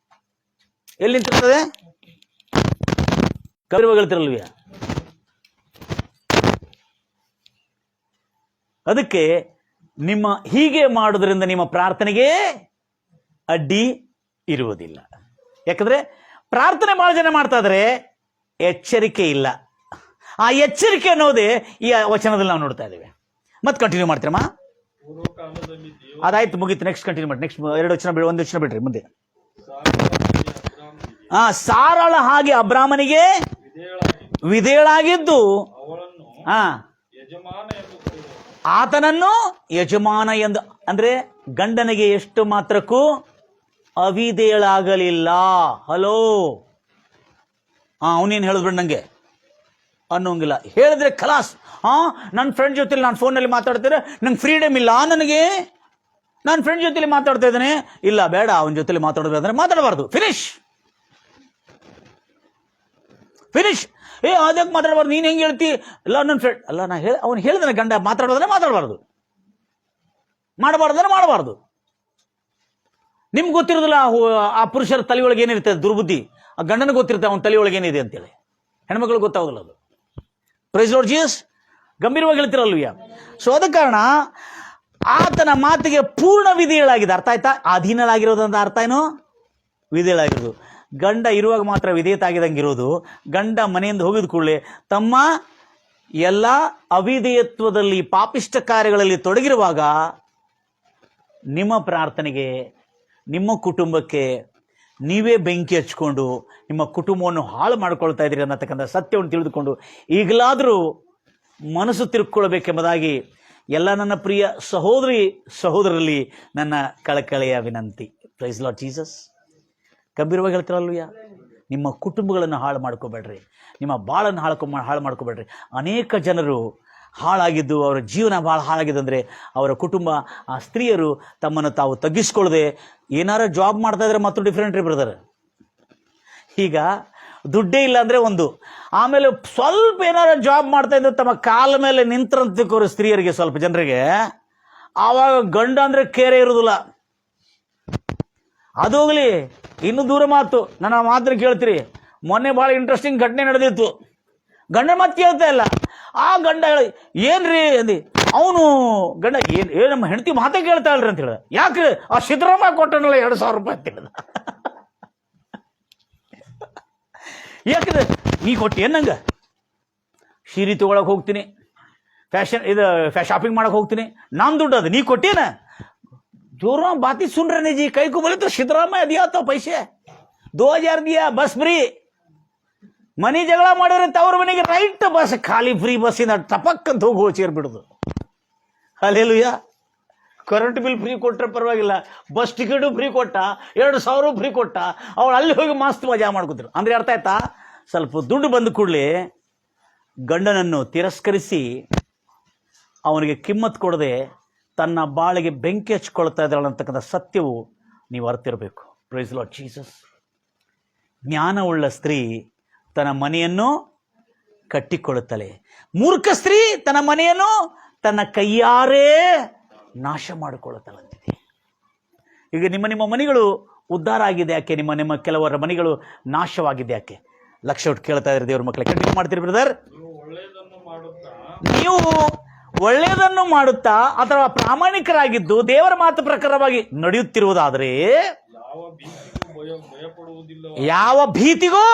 ಎಲ್ಲಿ ನಿಂತಿರ್ತದೆ? ಕವಿರುವಳ್ತಿರಲ್ವಿಯ. ಅದಕ್ಕೆ ಹೀಗೆ ಮಾಡೋದ್ರಿಂದ ನಿಮ್ಮ ಪ್ರಾರ್ಥನೆಗೆ ಅಡ್ಡಿ ಇರುವುದಿಲ್ಲ. ಯಾಕಂದ್ರೆ ಪ್ರಾರ್ಥನೆ ಬಹಳ ಜನ ಮಾಡ್ತಾ ಇದ್ರೆ ಎಚ್ಚರಿಕೆ ಇಲ್ಲ. ಆ ಎಚ್ಚರಿಕೆ ಅನ್ನೋದೇ ಈ ವಚನದಲ್ಲಿ ನಾವು ನೋಡ್ತಾ ಇದ್ದೇವೆ. ಮತ್ತೆ ಕಂಟಿನ್ಯೂ ಮಾಡ್ತೀರಮ್ಮ. ಅದಾಯ್ತು, ಮುಗೀತು. ನೆಕ್ಸ್ಟ್ ಕಂಟಿನ್ಯೂ ಮಾಡಿ. ನೆಕ್ಸ್ಟ್ 2 ವಚನ ಬಿಡಿ, 1 ವಚನ ಬಿಡ್ರಿ ಮುಂದೆ. ಸಾರಳ ಹಾಗೆ ಅಬ್ರಾಮನಿಗೆ ವಿಧೇಯಳಾಗಿದ್ದು ಆತನನ್ನು ಯಜಮಾನ ಎಂದು, ಅಂದ್ರೆ ಗಂಡನಿಗೆ ಎಷ್ಟು ಮಾತ್ರಕ್ಕೂ ಅವಿಧೇಯಳಾಗಲಿಲ್ಲ. ಹಲೋ, ಅವನೇನು ಹೇಳಿದ್ಬಿಡ ನಂಗೆ ಅನ್ನೋಂಗಿಲ್ಲ. ಹೇಳಿದ್ರೆ ಖಲಾಸ್. ನನ್ನ ಫ್ರೆಂಡ್ ಜೊತೆಲಿ ನಾನು ಫೋನಲ್ಲಿ ಮಾತಾಡ್ತಿದ್ರೆ ನಂಗೆ ಫ್ರೀಡಮ್ ಇಲ್ಲ, ನನಗೆ ನಾನು ಫ್ರೆಂಡ್ ಜೊತೆಲಿ ಮಾತಾಡ್ತಾ ಇದ್ದೇನೆ, ಇಲ್ಲ ಬೇಡ ಅವನ ಜೊತೆಲಿ ಮಾತಾಡೋದ್ರೆ ಮಾತಾಡಬಾರ್ದು. ಫಿನಿಶ್. ಅದಕ್ಕೆ ಮಾತಾಡಬಾರ್ದು. ನೀನು ಹೆಂಗೆ ಹೇಳ್ತಿ? ಇಲ್ಲ ನನ್ನ ಫ್ರೆಂಡ್ ಅಲ್ಲ, ಅವನು ಹೇಳಿದ್ರೆ ಗಂಡ ಮಾತಾಡೋದ್ರೆ ಮಾತಾಡಬಾರ್ದು, ಮಾಡಬಾರ್ದು. ನಿಮ್ಗೆ ಗೊತ್ತಿರೋದಿಲ್ಲ ಆ ಪುರುಷರ ತಲೆಯೊಳಗೆ ಏನಿರ್ತದೆ ದುರ್ಬುದ್ಧಿ, ಆ ಗಂಡನಿಗೆ ಗೊತ್ತಿರುತ್ತೆ ಅವನ ತಲೆಯೊಳಗೆ ಏನಿದೆ ಅಂತೇಳಿ. ಹೆಣ್ಮಕ್ಳಿಗೆ ಗೊತ್ತಾಗೋದಿಲ್ಲ ಅದು. Praise Lord Jesus. ಗಂಭೀರವಾಗಿ ಹೇಳ್ತಿರಲ್ವಿಯ. ಸೊ ಅದ ಕಾರಣ ಆತನ ಮಾತಿಗೆ ಪೂರ್ಣ ವಿಧೇಯಳಾಗಿದೆ. ಅರ್ಥ ಆಯ್ತಾ? ಅಧೀನಳಾಗಿರೋದಂತ ಅರ್ಥ ಏನು? ವಿಧೇಯಳಾಗಿರೋದು. ಗಂಡ ಇರುವಾಗ ಮಾತ್ರ ವಿಧೇಯತಾಗಿದಂಗಿರೋದು. ಗಂಡ ಮನೆಯಿಂದ ಹೋಗಿದ ಕೂಡಲೇ ತಮ್ಮ ಎಲ್ಲ ಅವಿಧೇಯತ್ವದಲ್ಲಿ, ಪಾಪಿಷ್ಟ ಕಾರ್ಯಗಳಲ್ಲಿ ತೊಡಗಿರುವಾಗ ನಿಮ್ಮ ಪ್ರಾರ್ಥನೆಗೆ, ನಿಮ್ಮ ಕುಟುಂಬಕ್ಕೆ ನೀವೇ ಬೆಂಕಿ ಹಚ್ಕೊಂಡು ನಿಮ್ಮ ಕುಟುಂಬವನ್ನು ಹಾಳು ಮಾಡ್ಕೊಳ್ತಾ ಇದ್ದೀರಿ ಅನ್ನತಕ್ಕಂಥ ಸತ್ಯವನ್ನು ತಿಳಿದುಕೊಂಡು ಈಗಲಾದರೂ ಮನಸ್ಸು ತಿರುಗಿಕೊಳ್ಬೇಕೆಂಬುದಾಗಿ ಎಲ್ಲ ನನ್ನ ಪ್ರಿಯ ಸಹೋದರರಲ್ಲಿ ನನ್ನ ಕಳಕಳೆಯ ವಿನಂತಿ. Praise Lord Jesus. ಗಂಭೀರವಾಗಿ ಹೇಳ್ತಿರಲ್ವಯ್ಯ. ನಿಮ್ಮ ಕುಟುಂಬಗಳನ್ನು ಹಾಳು ಮಾಡ್ಕೋಬೇಡ್ರಿ, ನಿಮ್ಮ ಬಾಳನ್ನು ಹಾಳು ಮಾಡ್ಕೋಬೇಡ್ರಿ. ಅನೇಕ ಜನರು ಹಾಳಾಗಿದ್ದು, ಅವರ ಜೀವನ ಭಾಳ ಹಾಳಾಗಿದ್ದಂದರೆ ಅವರ ಕುಟುಂಬ, ಆ ಸ್ತ್ರೀಯರು ತಮ್ಮನ್ನು ತಾವು ತಗ್ಗಿಸ್ಕೊಳ್ಳದೆ ಏನಾರ ಜಾಬ್ ಮಾಡ್ತಾ ಇದ್ರೆ ಮತ್ತು ಡಿಫ್ರೆಂಟ್ ರೀ ಬ್ರದರ್. ಈಗ ದುಡ್ಡೇ ಇಲ್ಲ ಅಂದರೆ ಒಂದು, ಆಮೇಲೆ ಸ್ವಲ್ಪ ಏನಾರ ಜಾಬ್ ಮಾಡ್ತಾ ಇದ್ರೆ ತಮ್ಮ ಕಾಲ ಮೇಲೆ ನಿಂತರಂತಕೋರು ಸ್ತ್ರೀಯರಿಗೆ, ಸ್ವಲ್ಪ ಜನರಿಗೆ ಆವಾಗ ಗಂಡ ಅಂದರೆ ಕೇರೆ ಇರೋದಿಲ್ಲ. ಅದು ಹೋಗಲಿ, ಇನ್ನೂ ದೂರ ಮಾತು, ನನ್ನ ಮಾತನ್ನು ಕೇಳ್ತೀರಿ. ಮೊನ್ನೆ ಭಾಳ ಇಂಟ್ರೆಸ್ಟಿಂಗ್ ಘಟನೆ ನಡೆದಿತ್ತು. ಗಂಡ ಮಾತು ಕೇಳ್ತಾ ಇಲ್ಲ. ಆ ಗಂಡ ಏನ್ರಿ ಅಂದಿ, ಅವನು ಗಂಡ ಏನು ನಮ್ಮ ಹೆಂಡತಿ ಮಾತೇ ಕೇಳ್ತಾ ಇಲ್ರಿ ಅಂತ ಹೇಳ. ಯಾಕ್ರಿ? ಆ ಸಿದ್ದರಾಮಯ್ಯ ಕೊಟ್ಟನಲ್ಲ 2,000 ರೂಪಾಯಿ ಅಂತ ಹೇಳಿದ. ಯಾಕಂದ್ರೆ ನೀ ಕೊಟ್ಟು ಏನಂಗ ಸೀರೆ ತೊಗೊಳಕ್ಕೆ ಹೋಗ್ತೀನಿ, ಶಾಪಿಂಗ್ ಮಾಡಕ್ಕೆ ಹೋಗ್ತೀನಿ, ನಾನು ದುಡ್ಡು ಅದು ನೀ ಕೊಟ್ಟೇನ? जोर बात सुन रहे जी, कई को बोले तो सिद्धरामಯ್ಯ दिया तो पैसे 2000 दिया, बस फ्री. ಮನಿ ಜಗಳ ಮಾಡಿದ್ರೆ ಅವ್ರ ಮನೆಗೆ ರೈಟ್ ಬಸ್, ಖಾಲಿ ಫ್ರೀ ಬಸ್ಸಿಂದ ಟಪಕ್ ಅಂತ ಹೋಗಿ ಸೇರ್ಬಿಡುದು. ಹಲ್ಲೆಲೂಯಾ. ಕರೆಂಟ್ ಬಿಲ್ ಫ್ರೀ ಕೊಟ್ಟರೆ ಪರವಾಗಿಲ್ಲ, ಬಸ್ ಟಿಕೆಟು ಫ್ರೀ ಕೊಟ್ಟ, 2,000 ಫ್ರೀ ಕೊಟ್ಟ, ಅವಳು ಅಲ್ಲಿ ಹೋಗಿ ಮಸ್ತ್ ಮಜಾ ಮಾಡ್ಕೊತಿರು. ಅಂದ್ರೆ ಅರ್ಥ ಆಯ್ತಾ? ಸ್ವಲ್ಪ ದುಡ್ಡು ಬಂದ ಕೂಡಲೇ ಗಂಡನನ್ನು ತಿರಸ್ಕರಿಸಿ ಅವನಿಗೆ ಕಿಮ್ಮತ್ ಕೊಡದೆ ತನ್ನ ಬಾಳಿಗೆ ಬೆಂಕಿ ಹಚ್ಕೊಳ್ತಾ ಇದ್ದಾಳೆ ಅಂತಕ್ಕಂಥ ಸತ್ಯವು ನೀವು ಅರ್ತಿರಬೇಕು. Praise Lord Jesus. ಜ್ಞಾನವುಳ್ಳ ಸ್ತ್ರೀ ತನ್ನ ಮನೆಯನ್ನು ಕಟ್ಟಿಕೊಳ್ಳುತ್ತಳೆ, ಮೂರ್ಖ ಸ್ತ್ರೀ ತನ್ನ ಮನೆಯನ್ನು ತನ್ನ ಕೈಯಾರೇ ನಾಶ ಮಾಡಿಕೊಳ್ಳುತ್ತಳಂತಿದೆ. ಈಗ ನಿಮ್ಮ ಮನೆಗಳು ಉದ್ಧಾರ ಆಗಿದೆ ಯಾಕೆ? ನಿಮ್ಮ ಕೆಲವರ ಮನೆಗಳು ನಾಶವಾಗಿದೆ ಯಾಕೆ? ಲಕ್ಷ ಒಟ್ಟು ಕೇಳ್ತಾ ಇದ್ದಾರೆ ದೇವ್ರ ಮಕ್ಕಳೇ. ಕಂಟಿನ್ಯೂ ಮಾಡ್ತೀರಿ ಬ್ರದರ್? ನೀವು ಒಳ್ಳೆಯದನ್ನು ಮಾಡುತ್ತಾ ಅಥವಾ ಪ್ರಾಮಾಣಿಕರಾಗಿದ್ದು ದೇವರ ಮಾತು ಪ್ರಕಾರವಾಗಿ ನಡೆಯುತ್ತಿರುವುದಾದರೆ ಯಾವ ಭೀತಿಗೂ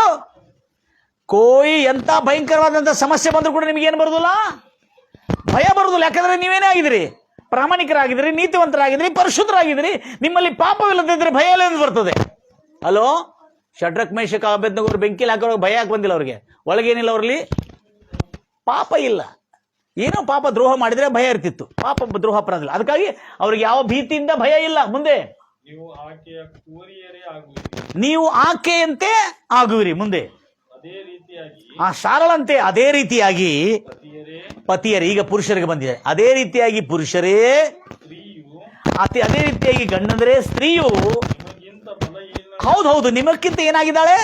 ಕೋಯಿ ಎಂತ ಭಯಂಕರವಾದಂಥ ಸಮಸ್ಯೆ ಬಂದರೂ ಕೂಡ ನಿಮಗೇನು ಬರೋದಿಲ್ಲ, ಭಯ ಬರೋದಿಲ್ಲ. ಯಾಕಂದ್ರೆ ನೀವೇನೇ ಆಗಿದ್ದೀರಿ, ಪ್ರಾಮಾಣಿಕರಾಗಿದ್ದೀರಿ, ನೀತಿವಂತರಾಗಿದ್ದೀರಿ, ಪರಿಶುದ್ಧರಾಗಿದ್ದೀರಿ. ನಿಮ್ಮಲ್ಲಿ ಪಾಪವಿಲ್ಲದಿದ್ದರೆ ಭಯ ಎಲ್ಲ ಬರ್ತದೆ. ಹಲೋ, ಶಡ್ರಕ್ ಮೇಷಕ್ ಅಬೇದ್ನೆಗೋರು ಬೆಂಕಿಲಿ ಹಾಕೋರು ಭಯ ಯಾಕೆ ಬಂದಿಲ್ಲ? ಅವ್ರಿಗೆ ಒಳಗೇನಿಲ್ಲ, ಅವರಲ್ಲಿ ಪಾಪ ಇಲ್ಲ. ಏನೋ ಪಾಪ ದ್ರೋಹ ಮಾಡಿದ್ರೆ ಭಯ ಇರ್ತಿತ್ತು, ಪಾಪ ದ್ರೋಹ ಅಪರಾಧ ಇಲ್ಲ. ಅದಕ್ಕಾಗಿ ಅವ್ರಿಗೆ ಯಾವ ಭೀತಿಯಿಂದ ಭಯ ಇಲ್ಲ. ಮುಂದೆ ನೀವು ಆಕೆಯಂತೆ ಆಗುವಿರಿ. ಮುಂದೆ ಆ ಸಾರಳಂತೆ ಅದೇ ರೀತಿಯಾಗಿ ಪತಿಯರೇ, ಈಗ ಪುರುಷರಿಗೆ ಬಂದಿದೆ, ಅದೇ ರೀತಿಯಾಗಿ ಪುರುಷರೇ, ಅದೇ ರೀತಿಯಾಗಿ ಗಂಡಂದ್ರೆ ಸ್ತ್ರೀಯು ಹೌದು ನಿಮಕ್ಕಿಂತ ಏನಾಗಿದ್ದಾಳೆ,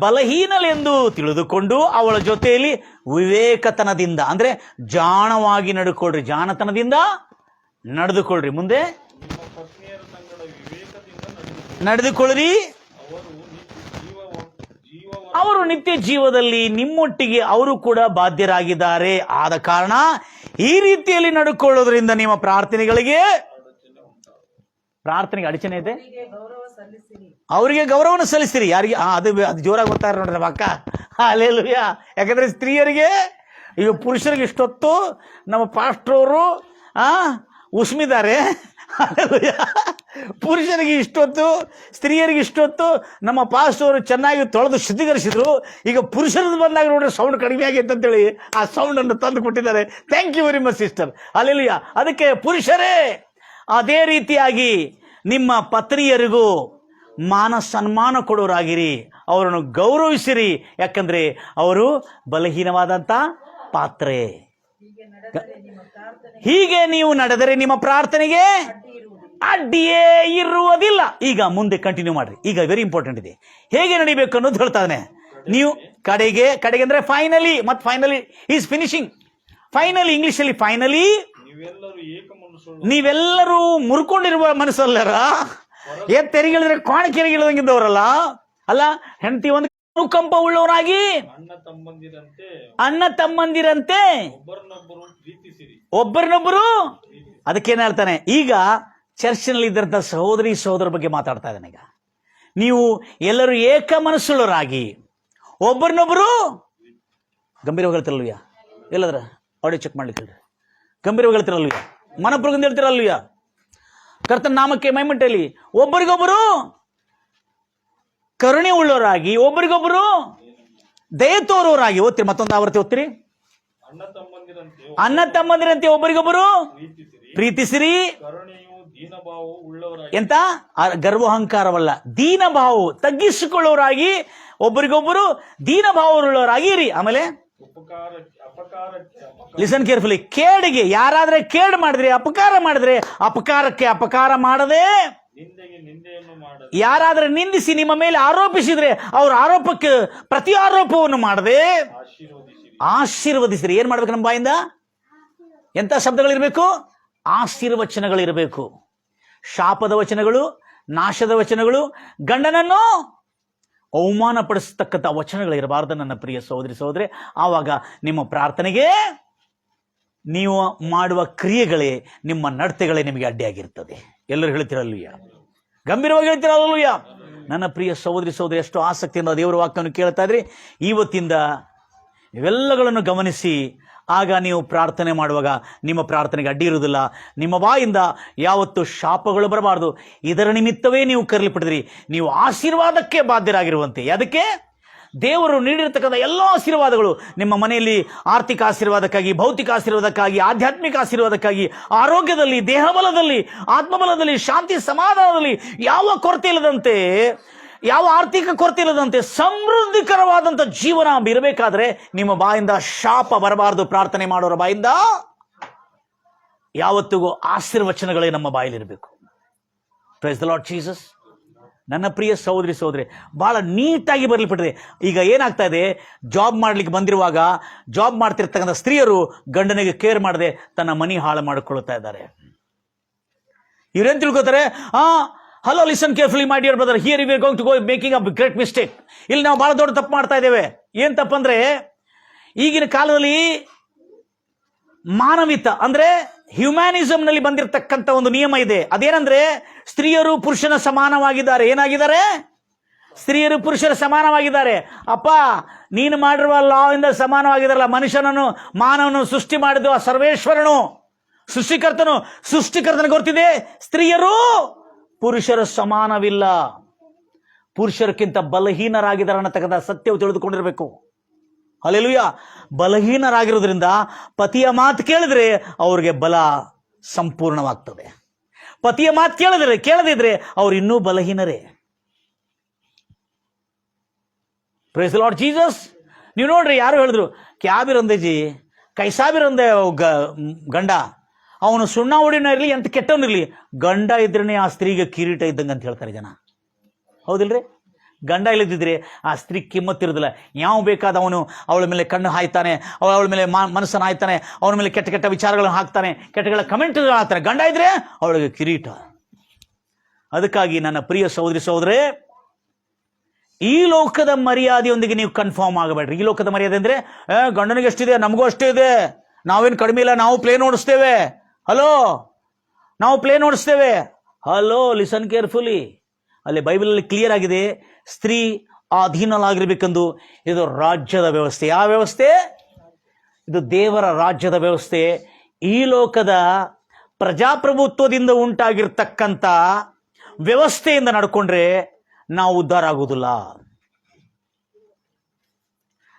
ಬಲಹೀನಳೆಂದು ತಿಳಿದುಕೊಂಡು ಅವಳ ಜೊತೆಯಲ್ಲಿ ವಿವೇಕತನದಿಂದ ಅಂದ್ರೆ ಜಾಣವಾಗಿ ನಡ್ಕೊಳ್ರಿ, ಜಾಣತನದಿಂದ ನಡೆದುಕೊಳ್ಳ್ರಿ. ಮುಂದೆ ನಡೆದುಕೊಳ್ಳ್ರಿ, ಅವರು ನಿತ್ಯ ಜೀವದಲ್ಲಿ ನಿಮ್ಮೊಟ್ಟಿಗೆ ಅವರು ಕೂಡ ಬಾಧ್ಯರಾಗಿದ್ದಾರೆ. ಆದ ಕಾರಣ ಈ ರೀತಿಯಲ್ಲಿ ನಡ್ಕೊಳ್ಳೋದ್ರಿಂದ ನಿಮ್ಮ ಪ್ರಾರ್ಥನೆಗೆ ಅಡಚಣೆ ಇದೆ, ಅವರಿಗೆ ಗೌರವವನ್ನು ಸಲ್ಲಿಸಿರಿ. ಯಾರಿಗೆ? ಅದು ಜೋರಾಗಿ ಗೊತ್ತಾರ ನೋಡ್ರಿ ಅಕ್ಕ. ಅಲ್ಲೇಲುಯ್ಯ. ಯಾಕಂದ್ರೆ ಸ್ತ್ರೀಯರಿಗೆ ಈಗ ಪುರುಷರಿಗೆ ಇಷ್ಟೊತ್ತು ನಮ್ಮ ಪಾಸ್ಟ್ರವರು ಉಸ್ಮಿದ್ದಾರೆ. ಪುರುಷರಿಗೆ ಇಷ್ಟೊತ್ತು, ಸ್ತ್ರೀಯರಿಗೆ ಇಷ್ಟೊತ್ತು ನಮ್ಮ ಪಾಸ್ಟವರು ಚೆನ್ನಾಗಿ ತೊಳೆದು ಶುದ್ಧೀಕರಿಸಿದ್ರು. ಈಗ ಪುರುಷರದ್ದು ಬಂದಾಗ ನೋಡ್ರಿ ಸೌಂಡ್ ಕಡಿಮೆ ಆಗೈತೆ ಅಂತೇಳಿ ಆ ಸೌಂಡ್ ಅನ್ನು ತಂದು ಕೊಟ್ಟಿದ್ದಾರೆ. Thank you very much sister. Hallelujah. ಅದಕ್ಕೆ ಪುರುಷರೇ ಅದೇ ರೀತಿಯಾಗಿ ನಿಮ್ಮ ಪತ್ನಿಯರಿಗೂ ಮಾನ ಸನ್ಮಾನ ಕೊಡೋರಾಗಿರಿ, ಅವರನ್ನು ಗೌರವಿಸಿರಿ. ಯಾಕಂದ್ರೆ ಅವರು ಬಲಹೀನವಾದಂಥ ಪಾತ್ರೆ. ಹೀಗೆ ನೀವು ನಡೆದರೆ ನಿಮ್ಮ ಪ್ರಾರ್ಥನೆಗೆ ಅಡ್ಡಿಯೇ ಇರುವುದಿಲ್ಲ. ಈಗ ಮುಂದೆ ಕಂಟಿನ್ಯೂ ಮಾಡ್ರಿ. ಈಗ ವೆರಿ ಇಂಪಾರ್ಟೆಂಟ್ ಇದೆ, ಹೇಗೆ ನಡಿಬೇಕು ಅನ್ನೋದು ಹೇಳ್ತಾನೆ. ನೀವು ಕಡೆಗೆ ಅಂದ್ರೆ ಫೈನಲಿ, ಮತ್ತು finally is finishing. Finally English ಅಲ್ಲಿ ಫೈನಲಿ ನೀವೆಲ್ಲರೂ ಮುರ್ಕೊಂಡಿರುವ ಮನಸ್ಸಲ್ಲರ ತೆರಿಗಳಿದ್ರೆ ಕಾಣಿಕೆರಿಗಿಳದಂಗಿದ್ದವರಲ್ಲ. ಅಲ್ಲ, ಹೆಂಡತಿ ಒಂದು ಅನುಕಂಪ ಉಳ್ಳವರಾಗಿ ಅಣ್ಣ ತಮ್ಮಂದಿರಂತೆ ಒಬ್ಬರನ್ನೊಬ್ಬರು. ಅದಕ್ಕೇನು ಹೇಳ್ತಾನೆ? ಈಗ ಚರ್ಚ್ನಲ್ಲಿ ಇದ್ದಂಥ ಸಹೋದರ ಬಗ್ಗೆ ಮಾತಾಡ್ತಾ ಇದ್ದಾನೆ. ಈಗ ನೀವು ಎಲ್ಲರೂ ಏಕ ಮನಸ್ಸುಳ್ಳವರಾಗಿ ಒಬ್ಬರನ್ನೊಬ್ಬರು ಗಂಭೀರವಾಗಿ ಹೇಳ್ತಿರಲ್ವಯ್ಯ? ಎಲ್ಲದ್ರ ಆಡಿಯೋ ಚೆಕ್ ಮಾಡ್ಲಿಕ್ಕೆ ಗಂಭೀರವಾಗಿ ಹೇಳ್ತಿರಲ್ವಯ್ಯ? ಮನಪುರದಿಂದ ಹೇಳ್ತಿರಲ್ವಯ್ಯ? ಕರ್ತನ ನಾಮಕ್ಕೆ ಮೈಮಟ್ಟಲ್ಲಿ ಒಬ್ಬರಿಗೊಬ್ಬರು ಕರುಣೆ ಉಳ್ಳವರಾಗಿ, ಒಬ್ಬರಿಗೊಬ್ಬರು ದಯೆ ತೋರುವವರಾಗಿ. ಓದ್ತೀರಿ, ಮತ್ತೊಂದು ಆವರ್ತಿ ಓದ್ತೀರಿ. ಅಣ್ಣ ತಮ್ಮಂದಿರಂತೆ ಒಬ್ಬರಿಗೊಬ್ಬರು ಪ್ರೀತಿಸಿರಿ. ಎಂತ ಗರ್ವಹಂಕಾರವಲ್ಲ, ದೀನಭಾವ, ತಗ್ಗಿಸಿಕೊಳ್ಳುವವರಾಗಿ, ಒಬ್ಬರಿಗೊಬ್ಬರು ದೀನಭಾವವುಳ್ಳವರಾಗಿ ಇರಿ. ಆಮೇಲೆ ಲಿಸನ್ ಕೇರ್ಫುಲಿ. ಕೇಡಿಗೆ ಯಾರಾದ್ರೆ ಕೇಡು ಮಾಡಿದ್ರೆ, ಅಪಕಾರ ಮಾಡಿದ್ರೆ ಅಪಕಾರಕ್ಕೆ ಅಪಕಾರ ಮಾಡದೆ, ಯಾರಾದ್ರೆ ನಿಂದಿಸಿ ನಿಮ್ಮ ಮೇಲೆ ಆರೋಪಿಸಿದ್ರೆ ಅವ್ರ ಆರೋಪಕ್ಕೆ ಪ್ರತಿ ಆರೋಪವನ್ನು ಮಾಡದೆ ಆಶೀರ್ವದಿಸಿರಿ. ಏನ್ ಮಾಡ್ಬೇಕು? ನಮ್ಮ ಬಾಯಿಂದ ಎಂತ ಶಬ್ದಗಳಿರ್ಬೇಕು? ಆಶೀರ್ವಚನಗಳಿರಬೇಕು. ಶಾಪದ ವಚನಗಳು, ನಾಶದ ವಚನಗಳು, ಗಂಡನನ್ನು ಅವಮಾನಪಡಿಸತಕ್ಕಂಥ ವಚನಗಳಿರಬಾರ್ದು ನನ್ನ ಪ್ರಿಯ ಸಹೋದರಿ. ಆವಾಗ ನಿಮ್ಮ ಪ್ರಾರ್ಥನೆಗೆ, ನೀವು ಮಾಡುವ ಕ್ರಿಯೆಗಳೇ, ನಿಮ್ಮ ನಡತೆಗಳೇ ನಿಮಗೆ ಅಡ್ಡಿಯಾಗಿರ್ತದೆ. ಎಲ್ಲರೂ ಹೇಳ್ತಿರಲ್ವಯ್ಯ? ಗಂಭೀರವಾಗಿ ಹೇಳ್ತಿರಲ್ವಯ್ಯ? ನನ್ನ ಪ್ರಿಯ ಸಹೋದರಿ ಎಷ್ಟು ಆಸಕ್ತಿಯಿಂದ ದೇವರ ವಾಕ್ಯವನ್ನು ಕೇಳ್ತಾ ಇದ್ರಿ. ಇವತ್ತಿಂದ ಇವೆಲ್ಲಗಳನ್ನು ಗಮನಿಸಿ, ಆಗ ನೀವು ಪ್ರಾರ್ಥನೆ ಮಾಡುವಾಗ ನಿಮ್ಮ ಪ್ರಾರ್ಥನೆಗೆ ಅಡ್ಡಿ ಇರುವುದಿಲ್ಲ. ನಿಮ್ಮ ಬಾಯಿಂದ ಯಾವತ್ತು ಶಾಪಗಳು ಬರಬಾರ್ದು. ಇದರ ನಿಮಿತ್ತವೇ ನೀವು ಕರೆಯಲ್ಪಟ್ಟಿದ್ರಿ. ನೀವು ಆಶೀರ್ವಾದಕ್ಕೆ ಬಾಧ್ಯರಾಗಿರುವಂತೆ. ಅದಕ್ಕೆ ದೇವರು ನೀಡಿರತಕ್ಕಂಥ ಎಲ್ಲ ಆಶೀರ್ವಾದಗಳು ನಿಮ್ಮ ಮನೆಯಲ್ಲಿ ಆರ್ಥಿಕ ಆಶೀರ್ವಾದಕ್ಕಾಗಿ, ಭೌತಿಕ ಆಶೀರ್ವಾದಕ್ಕಾಗಿ, ಆಧ್ಯಾತ್ಮಿಕ ಆಶೀರ್ವಾದಕ್ಕಾಗಿ, ಆರೋಗ್ಯದಲ್ಲಿ, ದೇಹಬಲದಲ್ಲಿ, ಆತ್ಮಬಲದಲ್ಲಿ, ಶಾಂತಿ ಸಮಾಧಾನದಲ್ಲಿ ಯಾವ ಕೊರತೆ ಇಲ್ಲದಂತೆ ಯಾವ ಆರ್ಥಿಕ ಕೊರತೆ ಇಲ್ಲದಂತೆ ಸಮೃದ್ಧಿಕರವಾದಂಥ ಜೀವನ ಇರಬೇಕಾದ್ರೆ ನಿಮ್ಮ ಬಾಯಿಂದ ಶಾಪ ಬರಬಾರದು. ಪ್ರಾರ್ಥನೆ ಮಾಡೋರ ಬಾಯಿಂದ ಯಾವತ್ತಿಗೂ ಆಶೀರ್ವಚನಗಳೇ ನಮ್ಮ ಬಾಯಲ್ಲಿರಬೇಕು. Praise the Lord Jesus. ನನ್ನ ಪ್ರಿಯ ಸಹೋದರಿ ಬಹಳ ನೀಟಾಗಿ ಬರಲ್ಪಟ್ಟಿದೆ. ಈಗ ಏನಾಗ್ತಾ ಇದೆ, ಜಾಬ್ ಮಾಡ್ಲಿಕ್ಕೆ ಬಂದಿರುವಾಗ ಜಾಬ್ ಮಾಡ್ತಿರ್ತಕ್ಕಂಥ ಸ್ತ್ರೀಯರು ಗಂಡನಿಗೆ ಕೇರ್ ಮಾಡದೆ ತನ್ನ ಮನಿ ಹಾಳು ಮಾಡಿಕೊಳ್ತಾ ಇದ್ದಾರೆ. ಇವ್ರೇನ್ ತಿಳ್ಕೊತಾರೆ, hello listen carefully my dear brother, here we are going to go making a great mistake. ಇಲ್ಲಿ ನಾವು ಬಹಳ ದೊಡ್ಡ ತಪ್ಪು ಮಾಡ್ತಾ ಇದ್ದೇವೆ. ಏನ್ ತಪ್ಪಂದ್ರೆ, ಈಗಿನ ಕಾಲದಲ್ಲಿ ಮಾನವಿತ ಅಂದ್ರೆ ಹ್ಯುಮ್ಯಾನಿಸಮ್ ನಲ್ಲಿ ಬಂದಿರತಕ್ಕಂಥ ಒಂದು ನಿಯಮ ಇದೆ. ಅದೇನಂದ್ರೆ, ಸ್ತ್ರೀಯರು ಪುರುಷನ ಸಮಾನವಾಗಿದ್ದಾರೆ. ಏನಾಗಿದ್ದಾರೆ? ಸ್ತ್ರೀಯರು ಪುರುಷರ ಸಮಾನವಾಗಿದ್ದಾರೆ. ಅಪ್ಪ, ನೀನು ಮಾಡಿರುವ ಲಾ ಇಂದ ಸಮಾನವಾಗಿದ್ದಾರಲ್ಲ. ಮನುಷ್ಯನನ್ನು ಮಾನವನು ಸೃಷ್ಟಿ ಮಾಡಿದ್ದು ಆ ಸರ್ವೇಶ್ವರನು, ಸೃಷ್ಟಿಕರ್ತನ ಗೊತ್ತಿದೆ. ಸ್ತ್ರೀಯರು ಪುರುಷರ ಸಮಾನವಿಲ್ಲ, ಪುರುಷರಕ್ಕಿಂತ ಬಲಹೀನರಾಗಿದ್ದಾರೆ ಅನ್ನತಕ್ಕಂಥ ಸತ್ಯವು ತಿಳಿದುಕೊಂಡಿರಬೇಕು. ಹಲ್ಲೆಲೂಯಾ. ಬಲಹೀನರಾಗಿರೋದ್ರಿಂದ ಪತಿಯ ಮಾತು ಕೇಳಿದ್ರೆ ಅವ್ರಿಗೆ ಬಲ ಸಂಪೂರ್ಣವಾಗ್ತದೆ. ಪತಿಯ ಮಾತು ಕೇಳದಿದ್ರೆ ಅವ್ರು ಇನ್ನೂ ಬಲಹೀನರೇ. Praise the Lord Jesus. ನೀವು ನೋಡ್ರಿ, ಯಾರು ಹೇಳಿದ್ರು, ಕ್ಯಾಬಿರಂದೆ ಜಿ ಕೈಸಾಬಿರಂದೆ ಗಂಡ, ಅವನು ಸುಣ್ಣ ಹೊಡಿನ ಇರಲಿ ಎಂತ ಕೆಟ್ಟವನಿರಲಿ, ಗಂಡ ಇದ್ರೇನೆ ಆ ಸ್ತ್ರೀಗೆ ಕಿರೀಟ ಇದ್ದಂಗೆ ಅಂತ ಹೇಳ್ತಾರೆ ಜನ. ಹೌದಿಲ್ರಿ? ಗಂಡ ಇಲ್ಲದಿದ್ರೆ ಆ ಸ್ತ್ರೀ ಕಿಮ್ಮತ್ತಿರೋದಿಲ್ಲ. ಯಾವ ಬೇಕಾದ ಅವನು ಅವಳ ಮೇಲೆ ಕಣ್ಣು ಹಾಯ್ತಾನೆ, ಅವಳ ಮೇಲೆ ಮನಸ್ಸನ್ನು ಹಾಯ್ತಾನೆ, ಅವನ ಮೇಲೆ ಕೆಟ್ಟ ಕೆಟ್ಟ ವಿಚಾರಗಳನ್ನು ಹಾಕ್ತಾನೆ, ಕೆಟ್ಟಗಳ ಕಮೆಂಟ್ಗಳು ಹಾಕ್ತಾನೆ. ಗಂಡ ಇದ್ರೆ ಅವಳಿಗೆ ಕಿರೀಟ. ಅದಕ್ಕಾಗಿ ನನ್ನ ಪ್ರಿಯ ಸಹೋದರೇ, ಈ ಲೋಕದ ಮರ್ಯಾದೆಯೊಂದಿಗೆ ನೀವು ಕನ್ಫರ್ಮ್ ಆಗಬೇಡ್ರಿ. ಈ ಲೋಕದ ಮರ್ಯಾದೆ ಅಂದ್ರೆ ಗಂಡನಿಗೆ ಎಷ್ಟಿದೆ ನಮಗೂ ಅಷ್ಟೇ ಇದೆ, ನಾವೇನು ಕಡಿಮೆ ಇಲ್ಲ, ನಾವು ಪ್ಲೇನ್ ಓಡಿಸ್ತೇವೆ. ಹಲೋ, ನಾವು ಪ್ಲೇನ್ ಓಡಿಸ್ತೇವೆ. Hello, listen carefully. ಅಲ್ಲಿ ಬೈಬಲಲ್ಲಿ ಕ್ಲಿಯರ್ ಆಗಿದೆ, ಸ್ತ್ರೀ ಅಧೀನಲಾಗಿರ್ಬೇಕೆಂದು. ಇದು ರಾಜ್ಯದ ವ್ಯವಸ್ಥೆ. ಯಾವ ವ್ಯವಸ್ಥೆ? ಇದು ದೇವರ ರಾಜ್ಯದ ವ್ಯವಸ್ಥೆ. ಈ ಲೋಕದ ಪ್ರಜಾಪ್ರಭುತ್ವದಿಂದ ಉಂಟಾಗಿರ್ತಕ್ಕಂಥ ವ್ಯವಸ್ಥೆಯಿಂದ ನಡ್ಕೊಂಡ್ರೆ ನಾವು ಉದ್ಧಾರ ಆಗುವುದಿಲ್ಲ.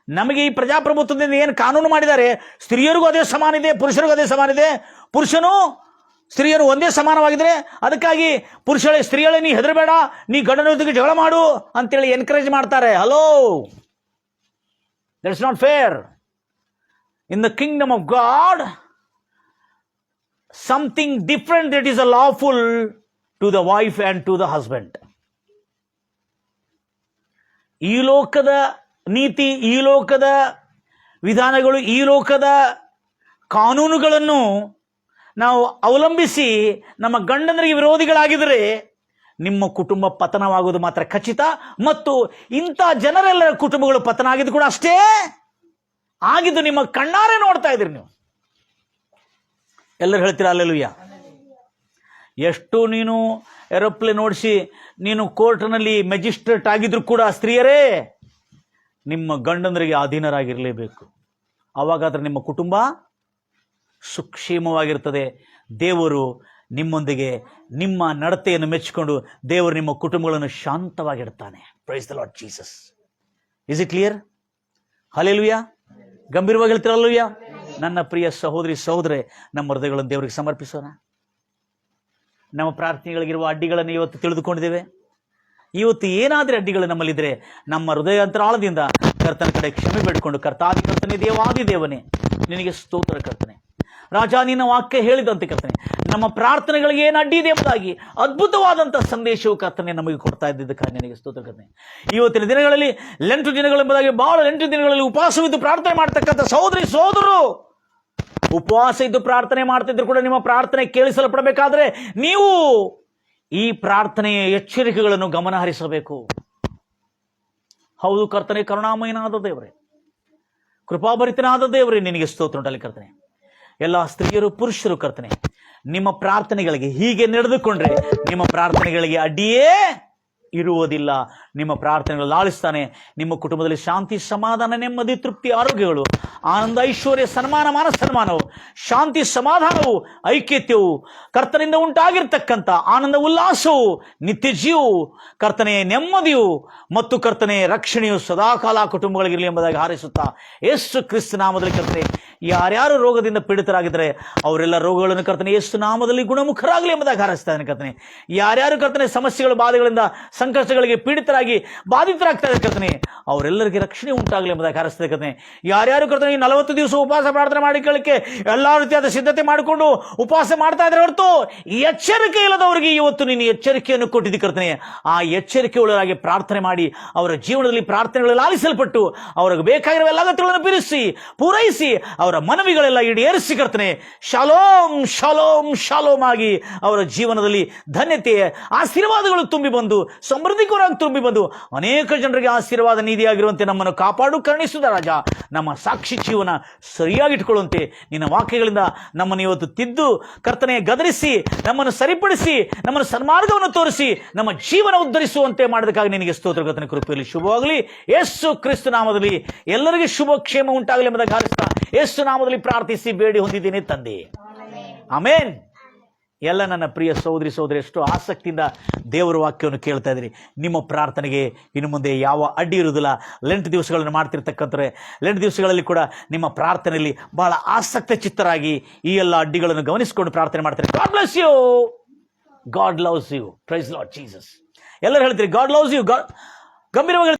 ನಮಗೆ ಈ ಪ್ರಜಾಪ್ರಭುತ್ವದಿಂದ ಏನು ಕಾನೂನು ಮಾಡಿದ್ದಾರೆ, ಸ್ತ್ರೀಯರಿಗೂ ಅದೇ ಸಮಾನ ಇದೆ, ಪುರುಷರಿಗೂ ಅದೇ ಸಮಾನ ಇದೆ. ಪುರುಷನು ಸ್ತ್ರೀಯರು ಒಂದೇ ಸಮಾನವಾಗಿದ್ರೆ, ಅದಕ್ಕಾಗಿ ಸ್ತ್ರೀಯಳೇ ನೀ ಹೆದರಬೇಡ, ನೀ ಗಂಡನ ಜೊತೆಗೆ ಜಗಳ ಮಾಡು ಅಂತೇಳಿ ಎನ್ಕರೇಜ್ ಮಾಡ್ತಾರೆ. Hello, that's not fair. In the Kingdom of god something different that is lawful to the wife and to the husband. ಈ ಲೋಕದ ನೀತಿ, ಈ ಲೋಕದ ವಿಧಾನಗಳು, ಈ ಲೋಕದ ಕಾನೂನುಗಳನ್ನು ನಾವು ಅವಲಂಬಿಸಿ ನಮ್ಮ ಗಂಡಂದರಿಗೆ ವಿರೋಧಿಗಳಾಗಿದ್ದರೆ ನಿಮ್ಮ ಕುಟುಂಬ ಪತನವಾಗುವುದು ಮಾತ್ರ ಖಚಿತ. ಮತ್ತು ಇಂಥ ಜನರೆಲ್ಲರ ಕುಟುಂಬಗಳು ಪತನ ಆಗಿದ್ದು ಕೂಡ ಅಷ್ಟೇ ಆಗಿದ್ದು ನಿಮ್ಮ ಕಣ್ಣಾರೆ ನೋಡ್ತಾ ಇದ್ರಿ ನೀವು. ಎಲ್ಲರೂ ಹೇಳ್ತೀರಾ ಹಲ್ಲೆಲೂಯಾ. ಎಷ್ಟು ನೀನು ಏರೋಪ್ಲೇನ್ ಓಡಿಸಿ ನೀನು ಕೋರ್ಟ್ನಲ್ಲಿ ಮ್ಯಾಜಿಸ್ಟ್ರೇಟ್ ಆಗಿದ್ರು ಕೂಡ ಸ್ತ್ರೀಯರೇ ನಿಮ್ಮ ಗಂಡಂದರಿಗೆ ಅಧೀನರಾಗಿರಲೇಬೇಕು. ಆವಾಗಾದ್ರೆ ನಿಮ್ಮ ಕುಟುಂಬ ಸುಕ್ಷೇಮವಾಗಿರ್ತದೆ. ದೇವರು ನಿಮ್ಮೊಂದಿಗೆ ನಿಮ್ಮ ನಡತೆಯನ್ನು ಮೆಚ್ಚಿಕೊಂಡು ದೇವರು ನಿಮ್ಮ ಕುಟುಂಬಗಳನ್ನು ಶಾಂತವಾಗಿಡ್ತಾನೆ. Praise the Lord Jesus. Is it clear? Hallelujah. ಗಂಭೀರವಾಗಿ ಹೇಳ್ತೀರ ಹಲ್ಲೆಲೂಯಾ. ನನ್ನ ಪ್ರಿಯ ಸಹೋದರೇ, ನಮ್ಮ ಹೃದಯಗಳನ್ನು ದೇವರಿಗೆ ಸಮರ್ಪಿಸೋಣ. ನಮ್ಮ ಪ್ರಾರ್ಥನೆಗಳಿಗಿರುವ ಅಡ್ಡಿಗಳನ್ನು ಇವತ್ತು ತಿಳಿದುಕೊಂಡಿದ್ದೇವೆ. ಇವತ್ತು ಏನಾದರೂ ಅಡ್ಡಿಗಳು ನಮ್ಮಲ್ಲಿದ್ದರೆ ನಮ್ಮ ಹೃದಯ ಅಂತರಾಳದಿಂದ ಕರ್ತನ ಕಡೆ ಕ್ಷಮೆ ಬೇಡಿಕೊಂಡು, ಕರ್ತಾದಿ ಕರ್ತನೆ, ದೇವಾದಿ ದೇವನೇ, ನಿನಗೆ ಸ್ತೋತ್ರ ಕರ್ತನೆ. ರಾಜ, ನಿನ್ನ ವಾಕ್ಯ ಹೇಳಿದಂತೆ ಕರ್ತನೆ, ನಮ್ಮ ಪ್ರಾರ್ಥನೆಗಳಿಗೆ ಏನು ಅಡ್ಡಿ ಇದೆ ಎಂಬುದಾಗಿ ಅದ್ಭುತವಾದಂಥ ಸಂದೇಶವು ಕರ್ತನೆ ನಮಗೆ ಕೊಡ್ತಾ ಇದ್ದಿದ್ದಕ್ಕಾಗಿ ನಿನಗೆ ಸ್ತೋತ್ರ ಕರ್ತನೆ. ಇವತ್ತಿನ ದಿನಗಳಲ್ಲಿ ಲೆಂಟು ದಿನಗಳೆಂಬುದಾಗಿ ಬಹಳ ಲೆಂಟು ದಿನಗಳಲ್ಲಿ ಉಪವಾಸವಿದ್ದು ಪ್ರಾರ್ಥನೆ ಮಾಡ್ತಕ್ಕಂಥ ಸಹೋದರರು ಉಪವಾಸ ಇದ್ದು ಪ್ರಾರ್ಥನೆ ಮಾಡ್ತಿದ್ರು ಕೂಡ ನಿಮ್ಮ ಪ್ರಾರ್ಥನೆ ಕೇಳಿಸಲ್ಪಡಬೇಕಾದ್ರೆ ನೀವು ಈ ಪ್ರಾರ್ಥನೆಯ ಎಚ್ಚರಿಕೆಗಳನ್ನು ಗಮನ ಹರಿಸಬೇಕು. ಹೌದು ಕರ್ತನೆ, ಕರುಣಾಮಯನಾದ ದೇವರೇ, ಕೃಪಾಭರಿತನಾದ ದೇವರೇ, ನಿನಗೆ ಸ್ತೋತ್ರ ಉಂಟಲ್ಲಿ ಕರ್ತನೆ. ಎಲ್ಲ ಸ್ತ್ರೀಯರು ಪುರುಷರು ಕರ್ತನೆ, ನಿಮ್ಮ ಪ್ರಾರ್ಥನೆಗಳಿಗೆ ಹೀಗೆ ನಡೆದುಕೊಂಡ್ರೆ ನಿಮ್ಮ ಪ್ರಾರ್ಥನೆಗಳಿಗೆ ಅಡ್ಡಿಯೇ ಇರುವುದಿಲ್ಲ. ನಿಮ್ಮ ಪ್ರಾರ್ಥನೆಗಳು ಲಾಲಿಸ್ತಾನೆ. ನಿಮ್ಮ ಕುಟುಂಬದಲ್ಲಿ ಶಾಂತಿ, ಸಮಾಧಾನ, ನೆಮ್ಮದಿ, ತೃಪ್ತಿ, ಆರೋಗ್ಯಗಳು, ಆನಂದ, ಐಶ್ವರ್ಯ, ಸನ್ಮಾನ, ಮಾನ ಸನ್ಮಾನವು, ಶಾಂತಿ, ಸಮಾಧಾನವು, ಐಕ್ಯತೆಯು, ಕರ್ತನಿಂದ ಉಂಟಾಗಿರ್ತಕ್ಕಂಥ ಆನಂದ, ಉಲ್ಲಾಸವು, ನಿತ್ಯ ಜೀವವು, ಕರ್ತನೆಯ ನೆಮ್ಮದಿಯು ಮತ್ತು ಕರ್ತನೆಯ ರಕ್ಷಣೆಯು ಸದಾಕಾಲ ಕುಟುಂಬಗಳಿಗಿರಲಿ ಎಂಬುದಾಗಿ ಹಾರೈಸುತ್ತಾ ಯೇಸು ಕ್ರಿಸ್ತ ನಾಮದಲ್ಲಿ ಕರ್ತನೆ, ಯಾರ್ಯಾರು ರೋಗದಿಂದ ಪೀಡಿತರಾಗಿದ್ದಾರೆ ಅವರೆಲ್ಲ ರೋಗಗಳನ್ನು ಕರ್ತನೆ ಯೇಸು ನಾಮದಲ್ಲಿ ಗುಣಮುಖರಾಗಲಿ ಎಂಬುದಾಗಿ ಹಾರೈಸ್ತಾನೆ ಕರ್ತನೆ. ಯಾರ್ಯಾರು ಕರ್ತನೆ ಸಮಸ್ಯೆಗಳ ಬಾಧೆಗಳಿಂದ ಸಂಕಷ್ಟಗಳಿಗೆ ಪೀಡಿತರಾಗಿ ಬಾಧಿತರಾಗ್ತಾ ಇದ್ದಾರೆ ಕರ್ತನೆ, ಅವರೆಲ್ಲರಿಗೆ ರಕ್ಷಣೆ ಉಂಟಾಗಲಿ ಎಂಬುದಾಗಿ ಹಾರೈಸ್ತದೆ ಕರ್ತನೆ. ಯಾರ್ಯಾರು ಕರ್ತನೆ ಈ 40 ದಿವಸ ಉಪವಾಸ ಪ್ರಾರ್ಥನೆ ಮಾಡಿಕೊಳ್ಳಿಕ್ಕೆ ಎಲ್ಲ ರೀತಿಯಾದ ಸಿದ್ಧತೆ ಮಾಡಿಕೊಂಡು ಉಪವಾಸ ಮಾಡ್ತಾ ಇದ್ರೆ ಹೊರತು ಎಚ್ಚರಿಕೆ ಇಲ್ಲದವರಿಗೆ ಇವತ್ತು ನೀನು ಎಚ್ಚರಿಕೆಯನ್ನು ಕೊಟ್ಟಿದ್ದಿ ಕರ್ತನೆ. ಆ ಎಚ್ಚರಿಕೆ ಉಳ್ಳವರಾಗಿ ಪ್ರಾರ್ಥನೆ ಮಾಡಿ ಅವರ ಜೀವನದಲ್ಲಿ ಪ್ರಾರ್ಥನೆಗಳಲ್ಲಿ ಆಲಿಸಲ್ಪಟ್ಟು ಅವ್ರಿಗೆ ಬೇಕಾಗಿರುವ ಎಲ್ಲ ಅಗತ್ಯಗಳನ್ನು ಪೂರೈಸಿ ಅವರ ಮನವಿಗಳೆಲ್ಲ ಈಡೇರಿಸಿ ಕರ್ತನೆ, ಶಾಲೋಮ್ ಶಾಲೋಮ್ ಶಾಲೋಮ್ ಆಗಿ ಅವರ ಜೀವನದಲ್ಲಿ ಧನ್ಯತೆ ಆಶೀರ್ವಾದಗಳು ತುಂಬಿ ಬಂದು ಸಮೃದ್ಧಿಕರಾಗಿ ತುಂಬಿ ಬಂದು ಅನೇಕ ಜನರಿಗೆ ಆಶೀರ್ವಾದ ನೀತಿಯಾಗಿರುವಂತೆ ನಮ್ಮನ್ನು ಕಾಪಾಡು ಕರುಣಿಸುವುದ ರಾಜ. ನಮ್ಮ ಸಾಕ್ಷಿ ಜೀವನ ಸರಿಯಾಗಿಟ್ಕೊಳ್ಳುವಂತೆ ನಿನ್ನ ವಾಕ್ಯಗಳಿಂದ ನಮ್ಮನ್ನು ಇವತ್ತು ತಿದ್ದು ಕರ್ತನೆ ಗದರಿಸಿ ನಮ್ಮನ್ನು ಸರಿಪಡಿಸಿ ನಮ್ಮನ್ನು ಸನ್ಮಾರ್ಗವನ್ನು ತೋರಿಸಿ ನಮ್ಮ ಜೀವನ ಉದ್ಧರಿಸುವಂತೆ ಮಾಡೋದಕ್ಕಾಗಿ ನಿನಗೆ ಸ್ತೋತ್ರ ಕರ್ತನೆ. ಕೃಪೆಯಲ್ಲಿ ಶುಭವಾಗಲಿ. ಯೇಸು ಕ್ರಿಸ್ತ ನಾಮದಲ್ಲಿ ಎಲ್ಲರಿಗೆ ಶುಭ ಕ್ಷೇಮ ಉಂಟಾಗಲಿ ಎಂಬುದಾಗಿ ಹಾರೈಸ್ತಾ ಯೇಸು ನಾಮದಲ್ಲಿ ಪ್ರಾರ್ಥಿಸಿ ಬೇಡಿ ಹೊಂದಿದ್ದೇನೆ ತಂದೆ, ಆಮೇನ್. ಎಲ್ಲ ನನ್ನ ಪ್ರಿಯ ಸಹೋದರಿ ಎಷ್ಟು ಆಸಕ್ತಿಯಿಂದ ದೇವರ ವಾಕ್ಯವನ್ನು ಕೇಳ್ತಾ ಇದ್ದೀರಿ. ನಿಮ್ಮ ಪ್ರಾರ್ಥನೆಗೆ ಇನ್ನು ಮುಂದೆ ಯಾವ ಅಡ್ಡಿ ಇರುವುದಿಲ್ಲ. ಲೆಂಟ್ ದಿವಸಗಳನ್ನು ಮಾಡ್ತಿರ್ತಕ್ಕಂಥವ್ರೆ ಲೆಂಟ್ ದಿವಸಗಳಲ್ಲಿ ಕೂಡ ನಿಮ್ಮ ಪ್ರಾರ್ಥನೆಯಲ್ಲಿ ಬಹಳ ಆಸಕ್ತ ಚಿತ್ತರಾಗಿ ಈ ಎಲ್ಲ ಅಡ್ಡಿಗಳನ್ನು ಗಮನಿಸಿಕೊಂಡು ಪ್ರಾರ್ಥನೆ ಮಾಡ್ತಾರೆ. God bless you, God loves you, praise Lord Jesus. ಎಲ್ಲರೂ ಹೇಳ್ತೀರಿ ಗಾಡ್ ಲವ್ಸ್ ಯು, ಗಂಭೀರವಾಗಿ